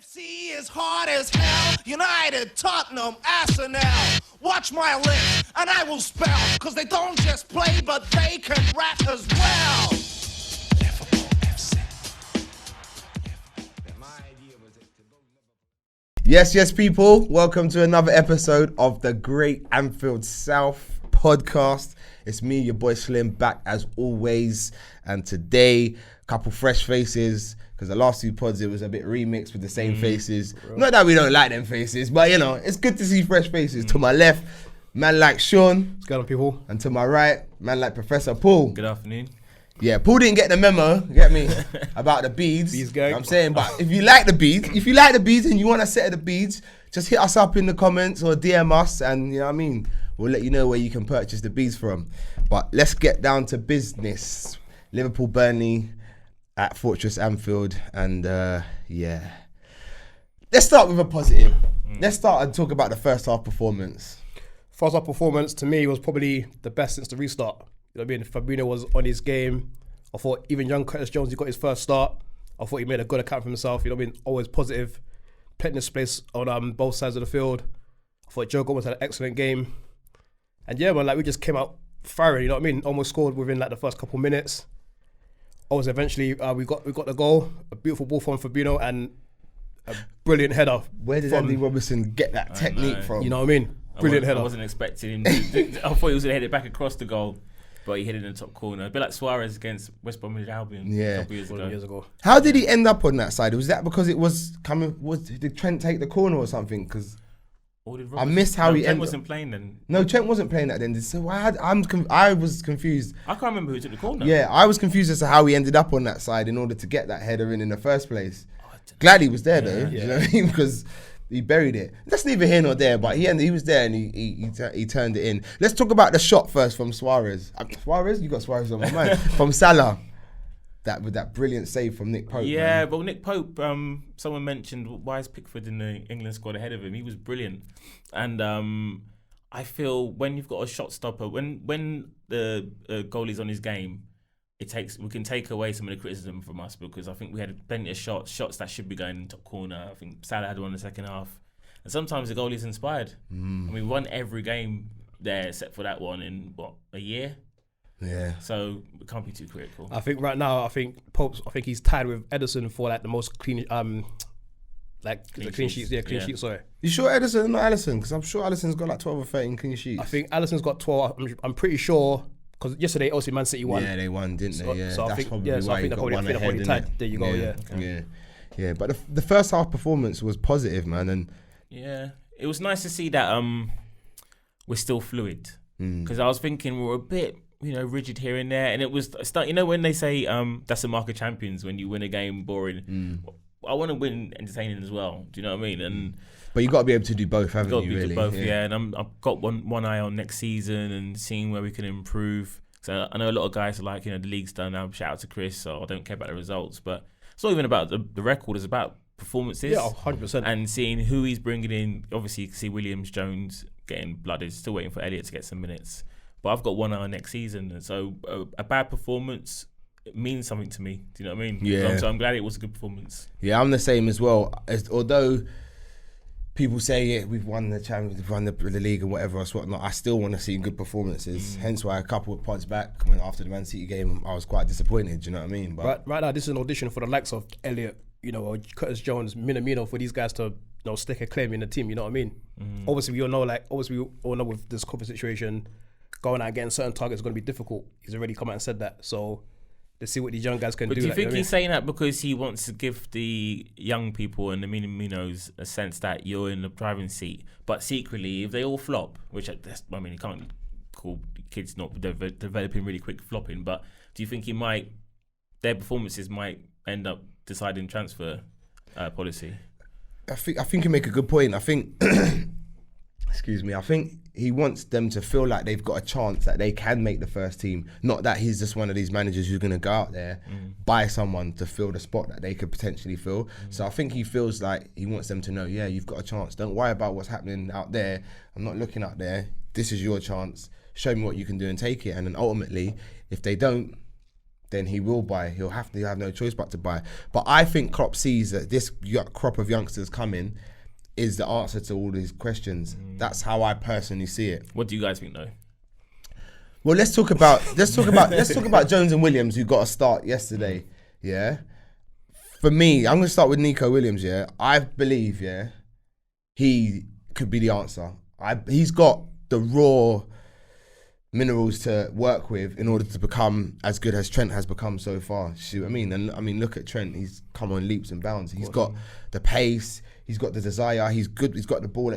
FC is hard as hell. United, Tottenham, Arsenal. Watch my lips, and I will spell. Cause they don't just play, but they can rap as well. Liverpool FC. Yes, people. Welcome to another episode of the Great Anfield South podcast. It's me, your boy Slim, back as always. And today, a couple fresh faces. Because the last two pods, it was a bit remixed with the same faces. Not that we don't like them faces, but you know, it's good to see fresh faces. To my left, man like Shawn. What's going on, people? And to my right, man like Professor Paul. Good afternoon. Yeah, Paul didn't get the memo, you get me, about the beads. Beads gang. You know what I'm saying, but if you like the beads, and you want a set of the beads, just hit us up in the comments or DM us, and you know what I mean, we'll let you know where you can purchase the beads from. But let's get down to business. Liverpool, Burnley at Fortress Anfield, and yeah. Let's start with a positive. Let's start and talk about the first half performance. First half performance, to me, was probably the best since the restart. You know what I mean? Firmino was on his game. I thought even young Curtis Jones, he got his first start. I thought he made a good account for himself. You know what I mean? Always positive. Plenty of space on both sides of the field. I thought Joe Gomez had an excellent game. And yeah, man, like we just came out firing, you know what I mean? Almost scored within like the first couple minutes. Always eventually we got the goal. A beautiful ball from Firmino and a brilliant header. Where did Andy Robertson get that technique from? You know what I mean? Brilliant header. I wasn't expecting him to, I thought he was going to head it back across the goal, but he hit it in the top corner. A bit like Suarez against West Bromwich Albion a couple years ago. How did he end up on that side? Was that because it was coming? Did Trent take the corner or something? Because I missed how he ended. Trent wasn't playing then. No, Trent wasn't playing that then. So I was confused. I can't remember who took the corner. Yeah, I was confused as to how he ended up on that side in order to get that header in the first place. Glad he was there though. You know what I mean? Because he buried it. That's neither here nor there, but he was there and he turned it in. Let's talk about the shot first from Suarez. Suarez? You got Suarez on my mind. From Salah. With that brilliant save from Nick Pope. Yeah, man. but Nick Pope, someone mentioned, why is Pickford in the England squad ahead of him? He was brilliant. And I feel when you've got a shot stopper, when the goalie's on his game, we can take away some of the criticism from us, because I think we had plenty of shots that should be going in the top corner. I think Salah had one in the second half. And sometimes the goalie's inspired. I mean, we won every game there except for that one in, a year? Yeah. So it can't be too critical. I think right now, Pope's he's tied with Ederson for like the most clean sheets. Yeah, clean sheets. Sorry. You sure Ederson, not Alisson? Because I'm sure Alisson's got like 12 or 13 clean sheets. I think Alisson's got 12. I'm pretty sure because yesterday, obviously, Man City won. Yeah, they won, didn't they? Yeah. So I think why he got one ahead. Tied. There you go. Yeah. Okay. Yeah. But the first half performance was positive, man, and yeah, it was nice to see that we're still fluid. Because I was thinking we were a bit, rigid here and there, and it was when they say that's a mark of champions, when you win a game boring. I want to win entertaining as well. Do you know what I mean? But you got to be able to do both, haven't you? Really, both, yeah. And I've got one eye on next season and seeing where we can improve. So I know a lot of guys are like, the league's done now. Shout out to Chris. So I don't care about the results, but it's not even about the record. It's about performances. Yeah, 100%. And seeing who he's bringing in. Obviously, you can see Williams, Jones getting blooded. Still waiting for Elliott to get some minutes. But I've got one eye on next season, and so a bad performance, it means something to me. Do you know what I mean? Yeah. So I'm glad it was a good performance. Yeah, I'm the same as well. Although people say we've won the Champions, we've won the league and whatever else, whatnot, I still want to see good performances. Hence why a couple of pods back, after the Man City game, I was quite disappointed. Do you know what I mean? But right now, this is an audition for the likes of Elliott, or Curtis Jones, Minamino, for these guys to stake a claim in the team. You know what I mean? Obviously, we all know with this COVID situation, going out and getting certain targets is going to be difficult. He's already come out and said that. So let's see what these young guys can do. But do you think he's saying that because he wants to give the young people and the Minaminos a sense that you're in the driving seat? But secretly, if they all flop, which you can't call kids not developing really quick flopping, but do you think their performances might end up deciding transfer policy? I think you make a good point. I think I think he wants them to feel like they've got a chance that they can make the first team. Not that he's just one of these managers who's going to go out there, buy someone to fill the spot that they could potentially fill. So I think he feels like he wants them to know, yeah, you've got a chance. Don't worry about what's happening out there. I'm not looking out there. This is your chance. Show me what you can do and take it. And then ultimately, if they don't, then he will buy. He'll have no choice but to buy. But I think Klopp sees that this crop of youngsters coming is the answer to all these questions. That's how I personally see it. What do you guys think, though? Well, let's talk about Jones and Williams, who got a start yesterday. Yeah. For me, I'm going to start with Nico Williams. Yeah, I believe. Yeah, he could be the answer. He's got the raw minerals to work with in order to become as good as Trent has become so far. See what I mean? And I mean, look at Trent. He's come on leaps and bounds. He's got the pace. He's got the desire. He's good. He's got the ball.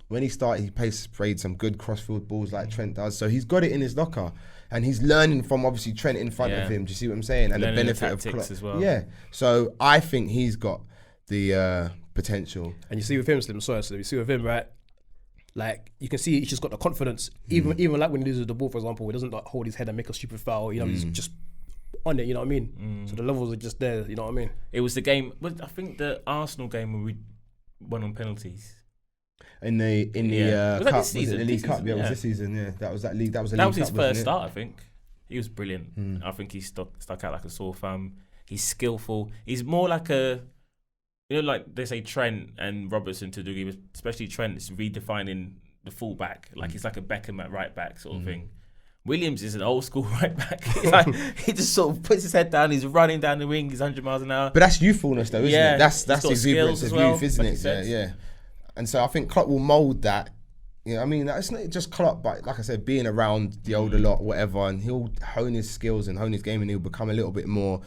When he started, he sprayed some good crossfield balls like Trent does. So he's got it in his locker, and he's learning from obviously Trent in front of him. Do you see what I'm saying? And learning the benefit the of Klopp as well. Yeah. So I think he's got the potential. And you see with him, Slim, you see with him, right? Like, you can see he's just got the confidence. Even like when he loses the ball, for example, he doesn't like hold his head and make a stupid foul. You know, he's just on it. You know what I mean? So the levels are just there. You know what I mean? It was the game. I think the Arsenal game where we won on penalties. In the Was that cup, this season? was it the League This Cup? season, Yeah, it was yeah. this season. Yeah, that was that league. That was a That League was his Cup, first wasn't it? start, I think. He was brilliant. I think he stuck out like a sore thumb. He's skillful. He's more like like they say Trent and Robertson to do, especially Trent is redefining the fullback. Like he's like a Beckham at right back sort of thing. Williams is an old school right back. He just sort of puts his head down. He's running down the wing. He's 100 miles an hour. But that's youthfulness, though, isn't Yeah, it? That's he's got the exuberance skills of as well, youth, isn't like it? you said. Yeah. And so I think Klopp will mould that. You know, I mean, it's not just Klopp, but like I said, being around the older lot, whatever, and he'll hone his skills and hone his game, and he'll become a little bit more.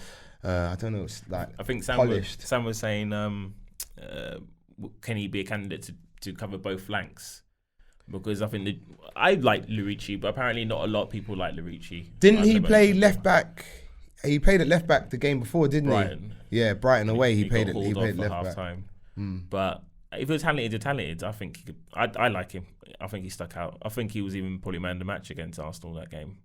I don't know, it's like I think polished. Sam was saying, can he be a candidate to cover both flanks? Because I think I like Lurici, but apparently not a lot of people like Lurici. Didn't he play left back? He played at left back the game before, didn't Brighton. he? Yeah, Brighton away. He got played hauled off left at back. half-time. But if you're talented, I think he could. I like him. I think he stuck out. I think he was even probably man of the match against Arsenal that game.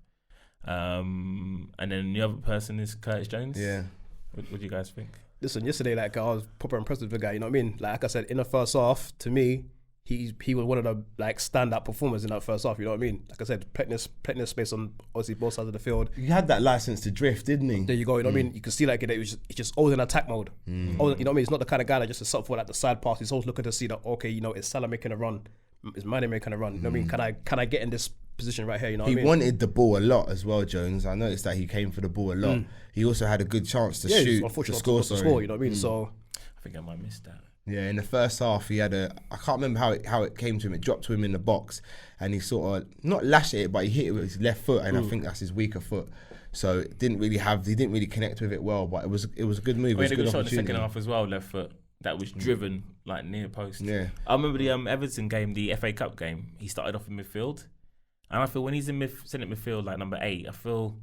And then the other person is Curtis Jones. Yeah. What do you guys think? Listen, yesterday, like, I was proper impressed with the guy. You know what I mean? Like I said, in the first half, to me, he was one of the like standout performers in that first half. You know what I mean? Like I said, plenty of space on obviously both sides of the field. He had that license to drift, didn't he? There you go. You know what I mean? You can see like that he's just always in attack mode. Always, you know what I mean? He's not the kind of guy that just is up for like the side pass. He's always looking to see that, okay, you know, is Salah making a run? Is Mane making a run? You know what I mean? Can I get in this position right here? You know what I mean? He wanted the ball a lot as well, Jones. I noticed that he came for the ball a lot. He also had a good chance to shoot, to score. You know what I mean? So I think I might miss that. Yeah, in the first half, he had I can't remember how it came to him. It dropped to him in the box, and he sort of not lashed it, but he hit it with his left foot, and I think that's his weaker foot. So it he didn't really connect with it well. But it was a good move. He had a good shot in the opportunity. second half as well, left foot. That was driven like near post. Yeah, I remember the Everton game, the FA Cup game. He started off in midfield, and I feel when he's in centre midfield, like number 8, I feel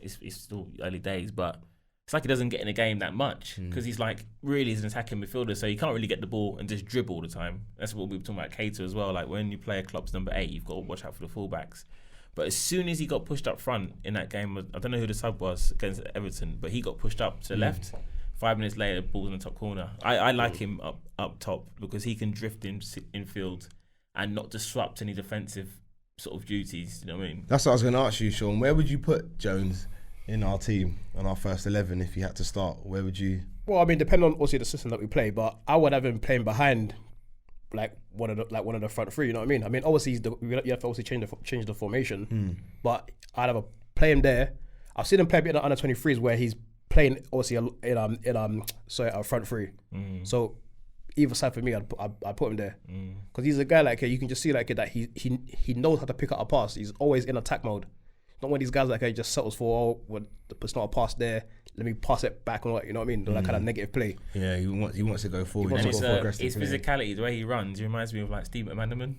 it's still early days, but it's like he doesn't get in the game that much because he's like really is an attacking midfielder, so he can't really get the ball and just dribble all the time. That's what we were talking about Cater as well. Like when you play a Klopp's number 8, you've got to watch out for the fullbacks. But as soon as he got pushed up front in that game, I don't know who the sub was against Everton, but he got pushed up to the left. 5 minutes later, ball's in the top corner. I like him up top because he can drift infield and not disrupt any defensive sort of duties. You know what I mean? that's what I was going to ask you, Shawn. Where would you put Jones in our team on our first 11 if you had to start? Where would you? well, I mean, depending on obviously the system that we play, but I would have him playing behind like one of the front three. You know what I mean? I mean, obviously you have to obviously change the formation, but I'd have play him there. I've seen him play a bit in the under 23s where he's playing obviously in a front three. So either side for me, I'd put him there because he's a guy like you can just see like that he knows how to pick up a pass. He's always in attack mode. Not one of these guys like he just settles for it's not a pass there. Let me pass it back on, you know what I mean? That kind of negative play. Yeah, he wants to go forward. And He wants to go for aggressive his play. physicality, the way he runs, he reminds me of like Steve McManaman.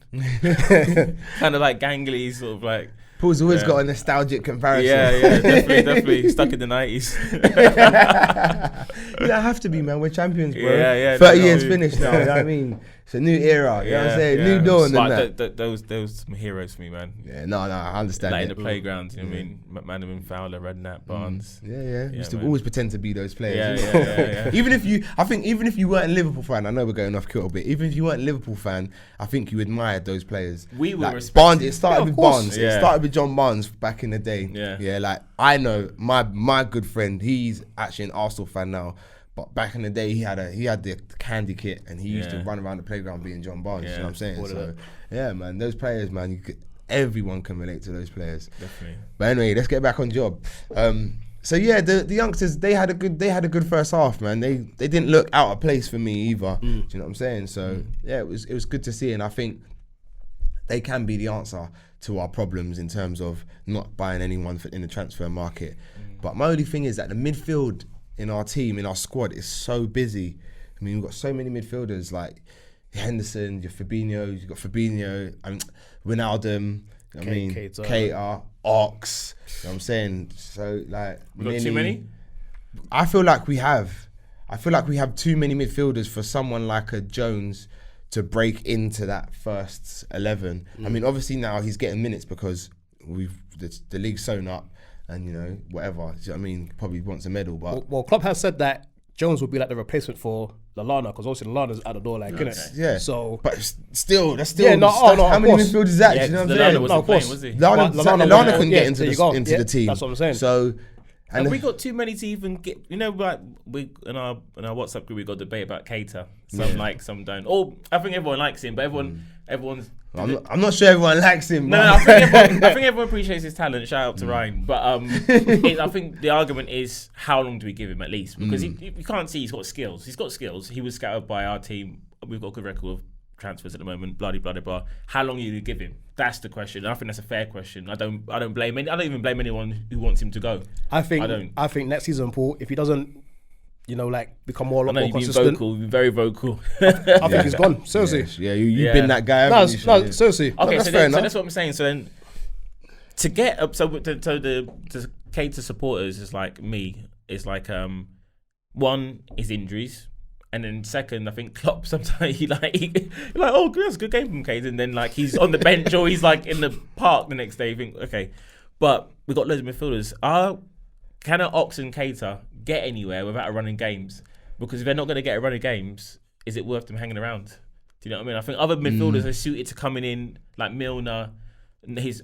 Kind of like gangly, sort of like. Paul's always got a nostalgic comparison. Yeah, definitely stuck in the 90s. You don't have to be, man. We're champions, bro. Yeah. 30 years finished now. You know what I mean? It's a new era. You know what I'm saying? New dawn and that. But those some heroes for me, man. Yeah, no, I understand. Like in it. the playground, you know what I mean? McManaman, Fowler, Redknapp, Barnes. Yeah. Used to man. always pretend to be those players. Yeah. Even if you weren't a Liverpool fan, I know we're going off kilter a bit. Even if you weren't a Liverpool fan, I think you admired those players. We were like respected. Barnes. It started with of course. Barnes. Yeah. It started with John Barnes back in the day. Yeah. Like I know my good friend. He's actually an Arsenal fan now. But back in the day, he had the candy kit, and he used to run around the playground being John Barnes. You know what I'm saying? So yeah, man, those players, man, everyone can relate to those players. Definitely. But anyway, let's get back on job. So yeah, the youngsters, they had a good first half, man. They didn't look out of place for me either. Do you know what I'm saying? So yeah, it was good to see, and I think they can be the answer to our problems in terms of not buying anyone in the transfer market. But my only thing is that the midfield in our team, in our squad, is so busy. I mean, we've got so many midfielders like Henderson, you've got Fabinho, and Wijnaldum, Keita, Ox, you know what I'm saying? So like, we got too many? I feel like we have too many midfielders for someone like a Jones to break into that first 11. I mean, obviously now he's getting minutes because the league's sewn up. And whatever. Do you know what I mean? Probably wants a medal, but well, Klopp has said that Jones would be like the replacement for Lallana, because obviously Lallana's at the door, like, innit? Yeah. So, but still, that's still. Yeah, how many midfielders is that? Yeah, do you know what I'm Lallana saying? wasn't playing, was he? Lallana couldn't get into the team. That's what I'm saying. So, and we got too many to even get. Like we in our WhatsApp group, we got a debate about Keita. Some like, some don't. Oh, I think everyone likes him, but everyone's. I'm not sure everyone likes him. No, I think everyone appreciates his talent. Shout out to Ryan. But I think the argument is, how long do we give him at least? Because you can't see he's got skills. He's got skills. He was scouted by our team. We've got a good record of transfers at the moment. Blah blah blah. How long do you give him? That's the question. And I think that's a fair question. I don't blame I don't even blame anyone who wants him to go. I think next season, Paul, if he doesn't, become more consistent. You've been very vocal. I think he's gone. Seriously. Yeah, you've been that guy. No, seriously. Okay, that's so that's what I'm saying. So then, to get up, so the Keita supporters is like me. It's like one is injuries, and then second, I think Klopp sometimes he like oh, that's a good game from Keita, and then like he's on the bench or he's like in the park the next day. You think okay, but we got loads of midfielders. Can Ox and Keita get anywhere without a run in games? Because if they're not going to get a run in games, is it worth them hanging around? Do you know what I mean? I think other midfielders are suited to coming in, like Milner. His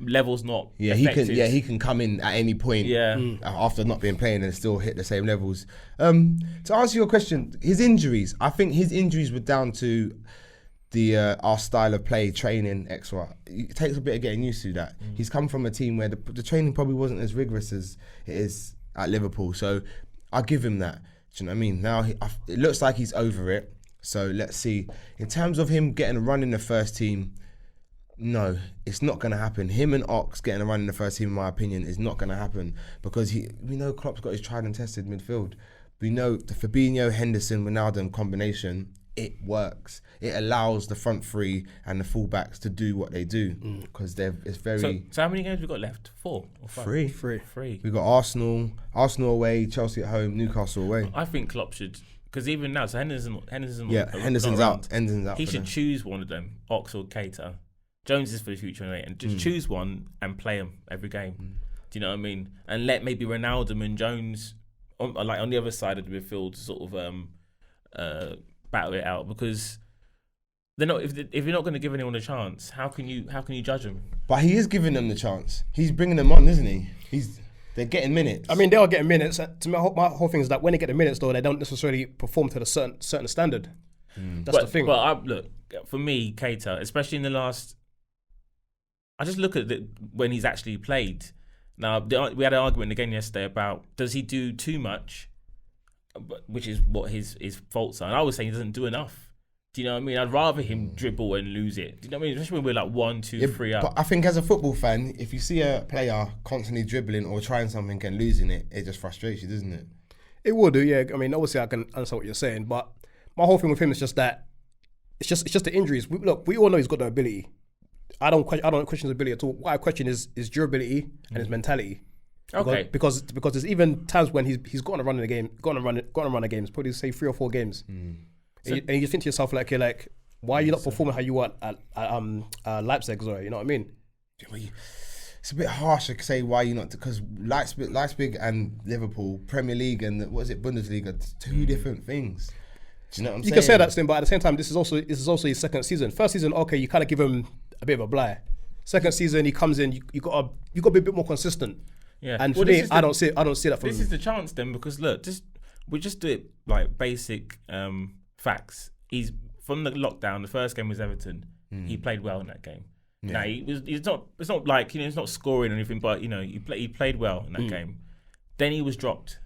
level's not affected. He can come in at any point after not being playing and still hit the same levels. To answer your question, his injuries, I think his injuries were down to our style of play, training, XY. It takes a bit of getting used to that. He's come from a team where the training probably wasn't as rigorous as it is at Liverpool, so I'll give him that. Do you know what I mean? Now it looks like he's over it, so let's see. In terms of him getting a run in the first team, no, it's not going to happen. Him and Ox getting a run in the first team, in my opinion, is not going to happen, because we know Klopp's got his tried and tested midfield. We know the Fabinho, Henderson, Wijnaldum combination, it works. It allows the front three and the fullbacks to do what they do, because it's very. So how many games we got left? 4 or 5? Three. We got Arsenal away, Chelsea at home, Newcastle away. I think Klopp should, because even now, so Henderson's out. Henderson's out. He should choose one of them, Ox or Keita. Jones is for the future, and just choose one and play them every game. Do you know what I mean? And let maybe Ronaldo and Jones on the other side of the midfield sort of battle it out, because they're not. If you're not going to give anyone a chance, how can you judge them? But he is giving them the chance. He's bringing them on, isn't he? They're getting minutes. I mean, they are getting minutes. To me, my whole thing is that when they get the minutes, though, they don't necessarily perform to a certain standard. That's the thing. But look, for me, Keita, especially in the last, I just look at when he's actually played. Now, we had an argument again yesterday about, does he do too much, which is what his faults are. And I was saying he doesn't do enough. Do you know what I mean? I'd rather him dribble and lose it. Do you know what I mean? Especially when we're like 1, 2, 3 up. But I think as a football fan, if you see a player constantly dribbling or trying something and losing it, it just frustrates you, doesn't it? It will do, yeah. I mean, obviously I can answer what you're saying, but my whole thing with him is just that it's just the injuries. We all know he's got the ability. I don't question his ability at all. What I question is his durability and his mentality. Okay. Because there's even times when he's gotten a run in the game, gotten a run of games, probably say 3 or 4 games. And you just think to yourself like, why are you not performing how you were at Leipzig? Sorry, you know what I mean? It's a bit harsh to say why you're not, because Leipzig and Liverpool, Premier League and Bundesliga, two different things. Do you know what I'm saying? You can say that, Slim, but at the same time, this is also his second season. First season, okay, you kind of give him a bit of a blight. Second season, he comes in. You got to be a bit more consistent. Yeah. And for me, I don't see that from This him. is the chance then, because look, we just do it like basic facts. He's from the lockdown. The first game was Everton. He played well in that game. Yeah. Now it's not like he's not scoring or anything, but he played well in that game. Then he was dropped.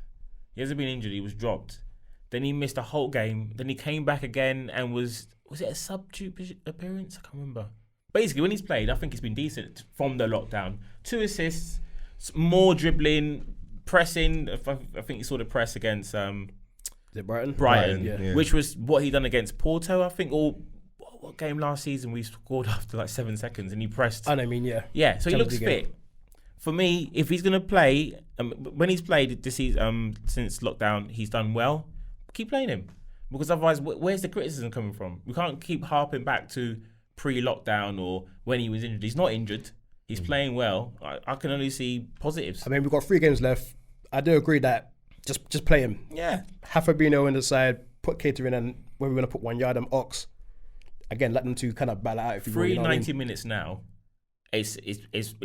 He hasn't been injured. He was dropped. Then he missed a whole game. Then he came back again and was it a substitute appearance? I can't remember. Basically, when he's played, I think he's been decent from the lockdown. 2 assists, more dribbling, pressing. I think you saw the press against Is it Brighton? Brighton, Yeah. which was what he done against Porto, I think. Or what game last season we scored after like 7 seconds and he pressed. And I mean, yeah. Yeah, so he looks Champions League fit. For me, if he's going to play, when he's played this season, since lockdown, he's done well. Keep playing him. Because otherwise, where's the criticism coming from? We can't keep harping back to pre-lockdown or when he was injured. He's not injured. He's playing well. I can only see positives. I mean, we've got 3 games left. I do agree that just play him. Yeah. Have Fabinho in the side, put Cater in, and when we're going to put one yard and Ox, again, let them two kind of battle out. If you will, Free you know what I mean? 90 minutes now, it's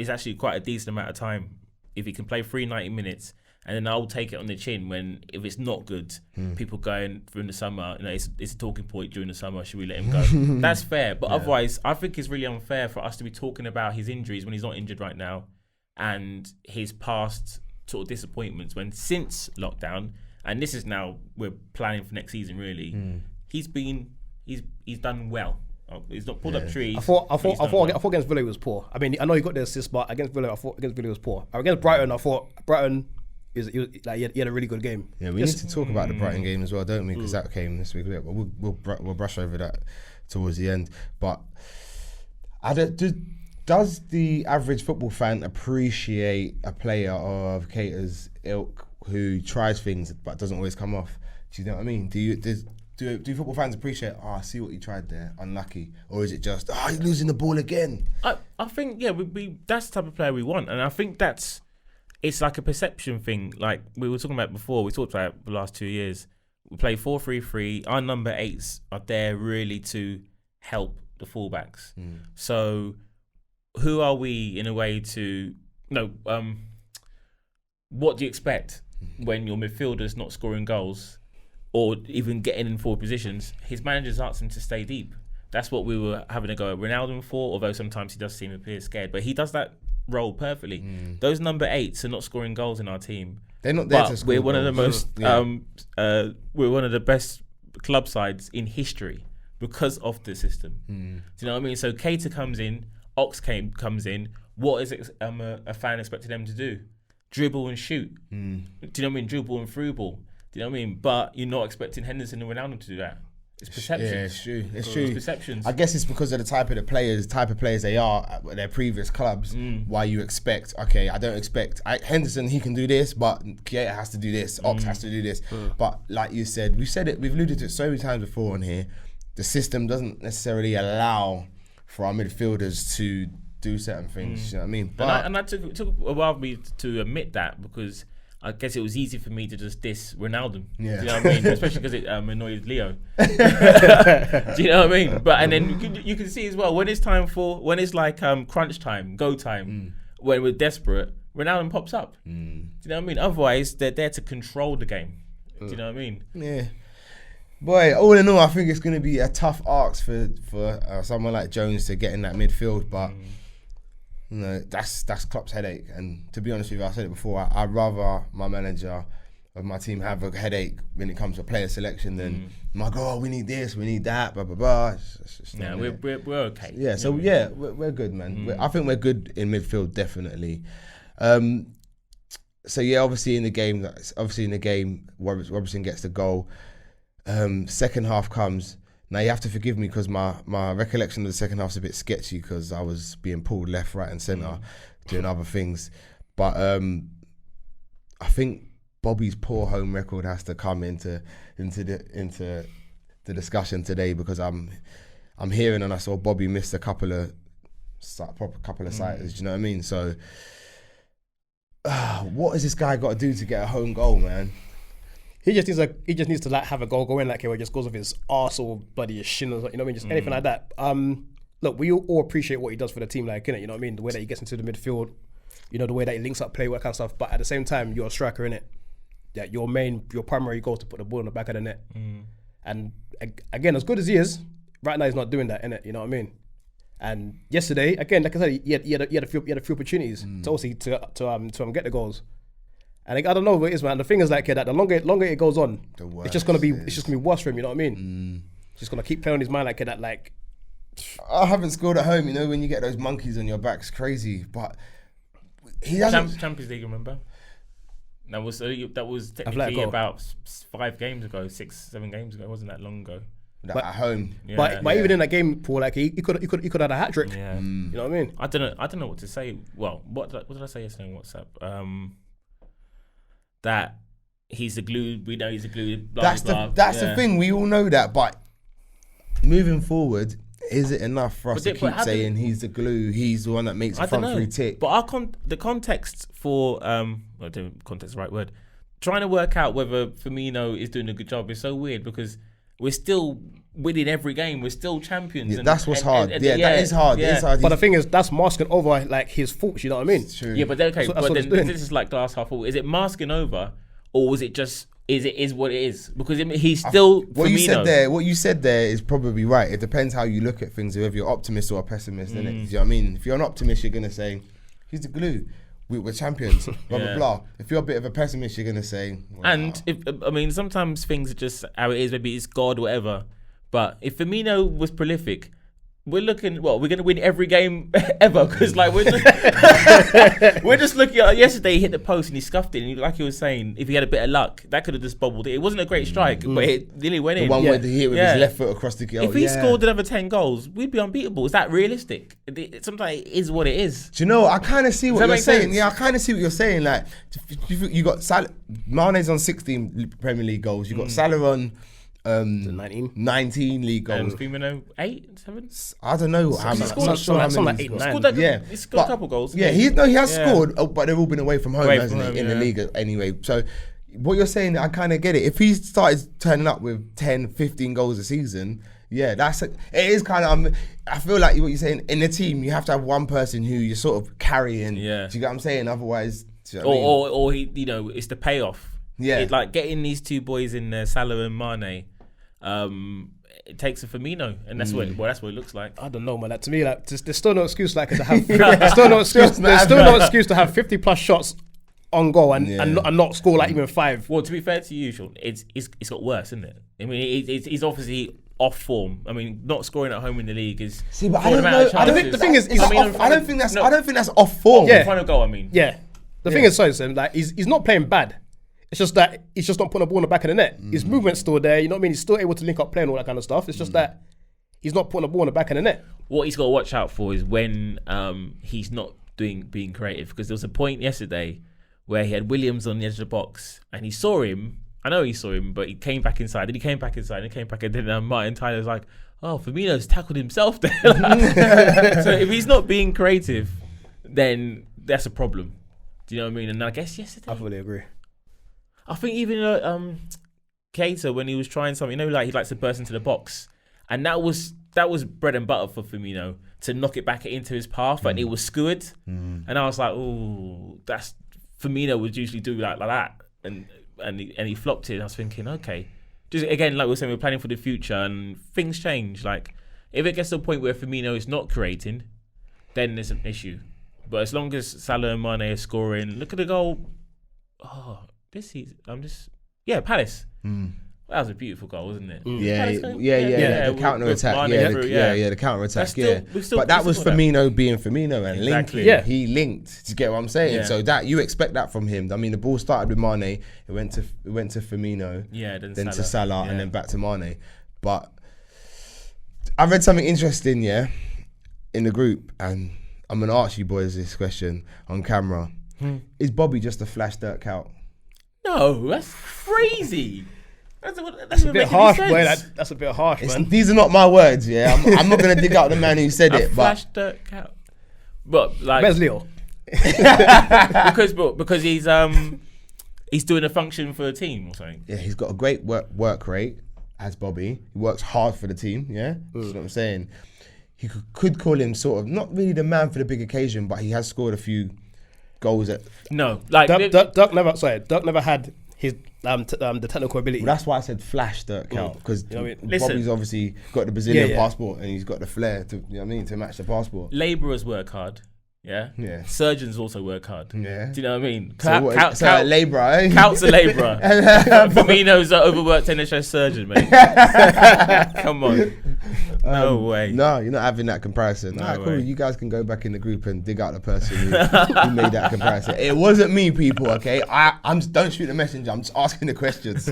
actually quite a decent amount of time. If he can play 90 minutes, and then I'll take it on the chin if it's not good, people going through the summer, it's a talking point during the summer, should we let him go? That's fair. But otherwise, I think it's really unfair for us to be talking about his injuries when he's not injured right now and his past sort of disappointments when since lockdown, and this is now we're planning for next season really, he's done well. He's not pulled up trees. I thought against Villa he was poor. I mean, I know he got the assist, but against Villa, I thought against Villa he was poor. Against Brighton, I thought Brighton he had a really good game. Yeah, we need to talk about the Brighton game as well, don't we? Because that came this week. We'll brush over that towards the end. But does the average football fan appreciate a player of Cater's ilk who tries things but doesn't always come off? Do you know what I mean? Do football fans appreciate, I see what you tried there, unlucky? Or is it just, you're losing the ball again? I think, we that's the type of player we want. And I think it's like a perception thing. Like we were talking about before, we talked about the last 2 years. We play 4-3-3. Our number 8s are there really to help the fullbacks. So who are we in a way to, what do you expect when your midfielder's not scoring goals or even getting in forward positions? His managers asked him to stay deep. That's what we were having a go at Ronaldo for, although sometimes he does seem appear scared. But he does that role perfectly. Those number 8s are not scoring goals in our team. They're not there to score we're one of the goals. most we're one of the best club sides in history because of the system. Do you know what I mean? So Cater comes in, Ox comes in. What is a fan expecting them to do? Dribble and shoot. Do you know what I mean? Dribble and through ball. Do you know what I mean? But you're not expecting Henderson and Ronaldo to do that. It's perception. Yeah, it's true. It's true. It's perceptions. I guess it's because of the type of players they are at their previous clubs. Why you expect? Okay, I don't expect Henderson. He can do this, but Keita has to do this. Ox has to do this. But like you said, we've alluded to it so many times before on here. The system doesn't necessarily allow for our midfielders to do certain things. You know what I mean? But And I took a while for me to admit that because I guess it was easy for me to just diss Ronaldo. Yeah. Do you know what I mean? Especially because it annoyed Leo. Do you know what I mean? But and then you can see as well when it's like crunch time, go time, when we're desperate, Ronaldo pops up. Do you know what I mean? Otherwise, they're there to control the game. Do you know what I mean? yeah. Boy, all in all, I think it's going to be a tough ask for someone like Jones to get in that midfield, but that's Klopp's headache. And to be honest with you, I said it before, I'd rather my manager of my team have a headache when it comes to player selection than we need this, we need that, blah blah blah. It's Yeah, not we're okay. Yeah, so we're good, man. I think we're good in midfield, definitely. So yeah, obviously in the game, Robertson gets the goal. Second half comes. Now you have to forgive me because my recollection of the second half's a bit sketchy because I was being pulled left, right, and centre doing other things. But I think Bobby's poor home record has to come into the discussion today because I'm hearing and I saw Bobby missed a couple of sighters. Do you know what I mean? So what has this guy got to do to get a home goal, man? He just needs to have a goal go in where it just goes off his arse or bloody his shin or something, you know what I mean? Just anything like that. look, we all appreciate what he does for the team, like, innit? You know what I mean? The way that he gets into the midfield, you know, the way that he links up play, all that kind of stuff. But at the same time, you're a striker, innit? Yeah, your primary goal is to put the ball in the back of the net. And again, as good as he is, right now he's not doing that, innit? You know what I mean? And yesterday, again, like I said, he had a few opportunities to obviously to get the goals. And I don't know what it is, man. The thing is, like, that the longer it goes on, it's just gonna be worse for him. You know what I mean? Just gonna keep playing on his mind like that. Like, I haven't scored at home. You know, when you get those monkeys on your back, it's crazy. But he hasn't. Champions League, remember? That was technically about 5 games ago, 6-7 games ago. It wasn't that long ago. At home. Yeah, but even in that game, Paul, like he could have had a hat trick. Yeah. You know what I mean? I don't know what to say. Well, what did I say yesterday on WhatsApp? That he's the glue. We know he's the glue. Blah, That's blah, the thing. We all know that. But moving forward, is it enough for us to keep saying he's the glue? He's the one that makes the front three tick. But the context for context is the right word. Trying to work out whether Firmino is doing a good job is so weird because we're still winning every game. We're still champions. Yeah, that's what's hard. That is hard. Yeah. It is hard. But the thing is, that's masking over like his faults. You know what I mean? It's true. Yeah, but okay. So but then this is like glass half full. Is it masking over, or was it just is what it is? Because he's still what Firmino. What you said there is probably right. It depends how you look at things. Whether you're optimist or a pessimist, innit? Do you know what I mean? If you're an optimist, you're gonna say he's the glue. We're champions. Blah blah blah. If you're a bit of a pessimist, you're gonna say. Well, And sometimes things are just how it is. Maybe it's God, or whatever. But if Firmino was prolific, we're looking. We're going to win every game ever because like we're just looking at yesterday. He hit the post and he scuffed it. And like he was saying, if he had a bit of luck, that could have just bobbled it. It wasn't a great strike, but it nearly went in. One way to hit with his left foot across the goal. If he scored another 10 goals, we'd be unbeatable. Is that realistic? Sometimes it is what it is. Do you know? I kind of see what you're saying. Sense? Yeah, I kind of see what you're saying. Like, you got Mane's on 16 Premier League goals. You got Salah on 19 league goals. And Firmino 8, 7. I don't know how many. scored something like 8, 9. He scored a couple goals. Yeah, he has scored, but they've all been away from home, hasn't he, in the league anyway. So what you're saying, I kind of get it. If he started turning up with 10, 15 goals a season, yeah, it is kind of. I feel like what you're saying in the team, you have to have one person who you're sort of carrying. Yeah, do you get what I'm saying? Otherwise, do you know what I mean? or he, it's the payoff. Yeah, like getting these two boys in there, Salah and Mane. It takes a Firmino, and that's what it looks like. I don't know, man. Like, to me, like, there's still no excuse like to have. There's still no excuse to have 50+ shots on goal and not score like even 5. Well, to be fair to you, Shawn, it's got worse, isn't it? I mean, he's obviously off form. I mean, not scoring at home in the league is. See, but I don't know. The thing is, I don't think that's off form. Yeah, in front of goal. I mean, yeah. The thing is, like he's not playing bad. It's just that he's just not putting the ball in the back of the net. His movement's still there. You know what I mean? He's still able to link up play and all that kind of stuff. It's just that he's not putting the ball in the back of the net. What he's got to watch out for is when he's not being creative. Because there was a point yesterday where he had Williams on the edge of the box and he saw him. I know he saw him, but he came back inside. Then he came back inside. And he came back, and then Martin Tyler was like, "Oh, Firmino's tackled himself there." So if he's not being creative, then that's a problem. Do you know what I mean? And I guess yesterday, I fully agree. I think even Keita, when he was trying something, like he likes to burst into the box, and that was bread and butter for Firmino to knock it back into his path, and it was skewered. And I was like, oh, that's Firmino would usually do like that, and he flopped it. And I was thinking, okay, just again, like we were saying, we're planning for the future, and things change. Like if it gets to a point where Firmino is not creating, then there's an issue. But as long as Salah and Mane are scoring, look at the goal. Oh. This season, Palace. That was a beautiful goal, wasn't it? Yeah. The counter attack. The counter attack. But that was Firmino being Firmino and linking. Yeah. He linked. Do you get what I'm saying? Yeah. So that you expect that from him. I mean, the ball started with Mane. It went to Firmino. Yeah. Then to Salah, and then back to Mane. But I read something interesting. Yeah, in the group, and I'm gonna ask you boys this question on camera. Is Bobby just a flash dirt cow? No, that's crazy. That's a bit harsh, boy. That's a bit harsh, man. These are not my words, yeah. I'm not going to dig out the man who said it. Flash dirt cow. But like, where's Leo? because he's doing a function for a team or something. Yeah, he's got a great work rate as Bobby. He works hard for the team. Yeah, that's what I'm saying. he could call him sort of not really the man for the big occasion, but he has scored a few goals at. No, like Dirk never had his the technical ability. Well, that's why I said flash Dirk out, because You know what I mean? Bobby's obviously got the Brazilian Yeah. passport and he's got the flair to, you know what I mean, to match the passport. labourers work hard. Yeah. Yeah. Surgeons also work hard. Yeah. Do you know what I mean? So a labourer, eh? Counts a labourer. Firmino's an overworked NHS surgeon, mate. Come on. No way. No, you're not having that comparison. No Alright, cool. way. You guys can go back in the group and dig out the person who made that comparison. It wasn't me, people. Okay, I'm just, don't shoot the messenger. I'm just asking the questions.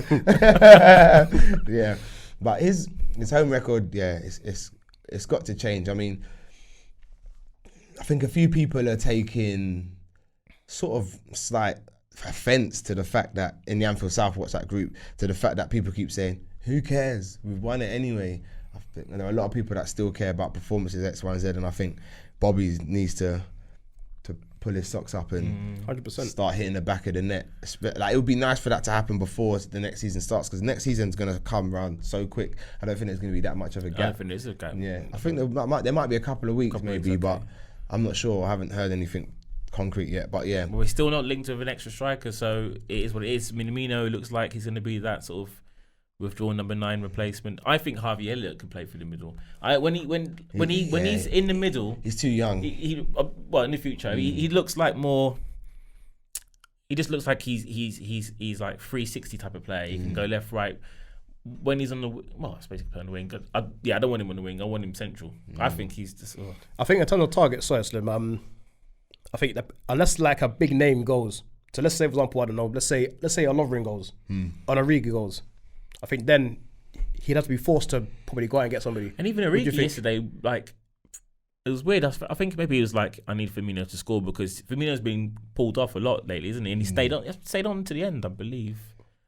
Yeah, but his home record, yeah, it's got to change. I mean, I think a few people are taking sort of slight offence to the fact that in the Anfield South WhatsApp group, to the fact that people keep saying, "Who cares? We've won it anyway." I think there are a lot of people that still care about performances X, Y, and Z, and I think Bobby needs to pull his socks up and 100%. start hitting the back of the net. Like, it would be nice for that to happen before the next season starts, because next season's going to come around so quick. I don't think there's going to be that much of a I gap. don't think there's a gap. Yeah, I think there might be a couple of weeks maybe, weeks, but okay. I'm not sure. I haven't heard anything concrete yet, but yeah. But we're still not linked with an extra striker, so it is what it is. Minamino looks like he's going to be that sort of withdrawn number 9 replacement. I think Harvey Elliott can play through the middle. When he's in the middle, He's too young. he well, in the future he looks like more. He just looks like he's like 360 type of player. He can go left, right. When he's on the I suppose he can play on the wing. I don't want him on the wing. I want him central. I think he's just. I think in terms of targets, sorry, Slim. I think that unless like a big name goes, so let's say for example, I don't know, let's say a Lovren goes, Origi goes, I think then he'd have to be forced to probably go out and get somebody. And even Origi yesterday, like, it was weird. I think maybe he was like, I need Firmino to score, because Firmino's been pulled off a lot lately, isn't he? And he stayed on to the end, I believe.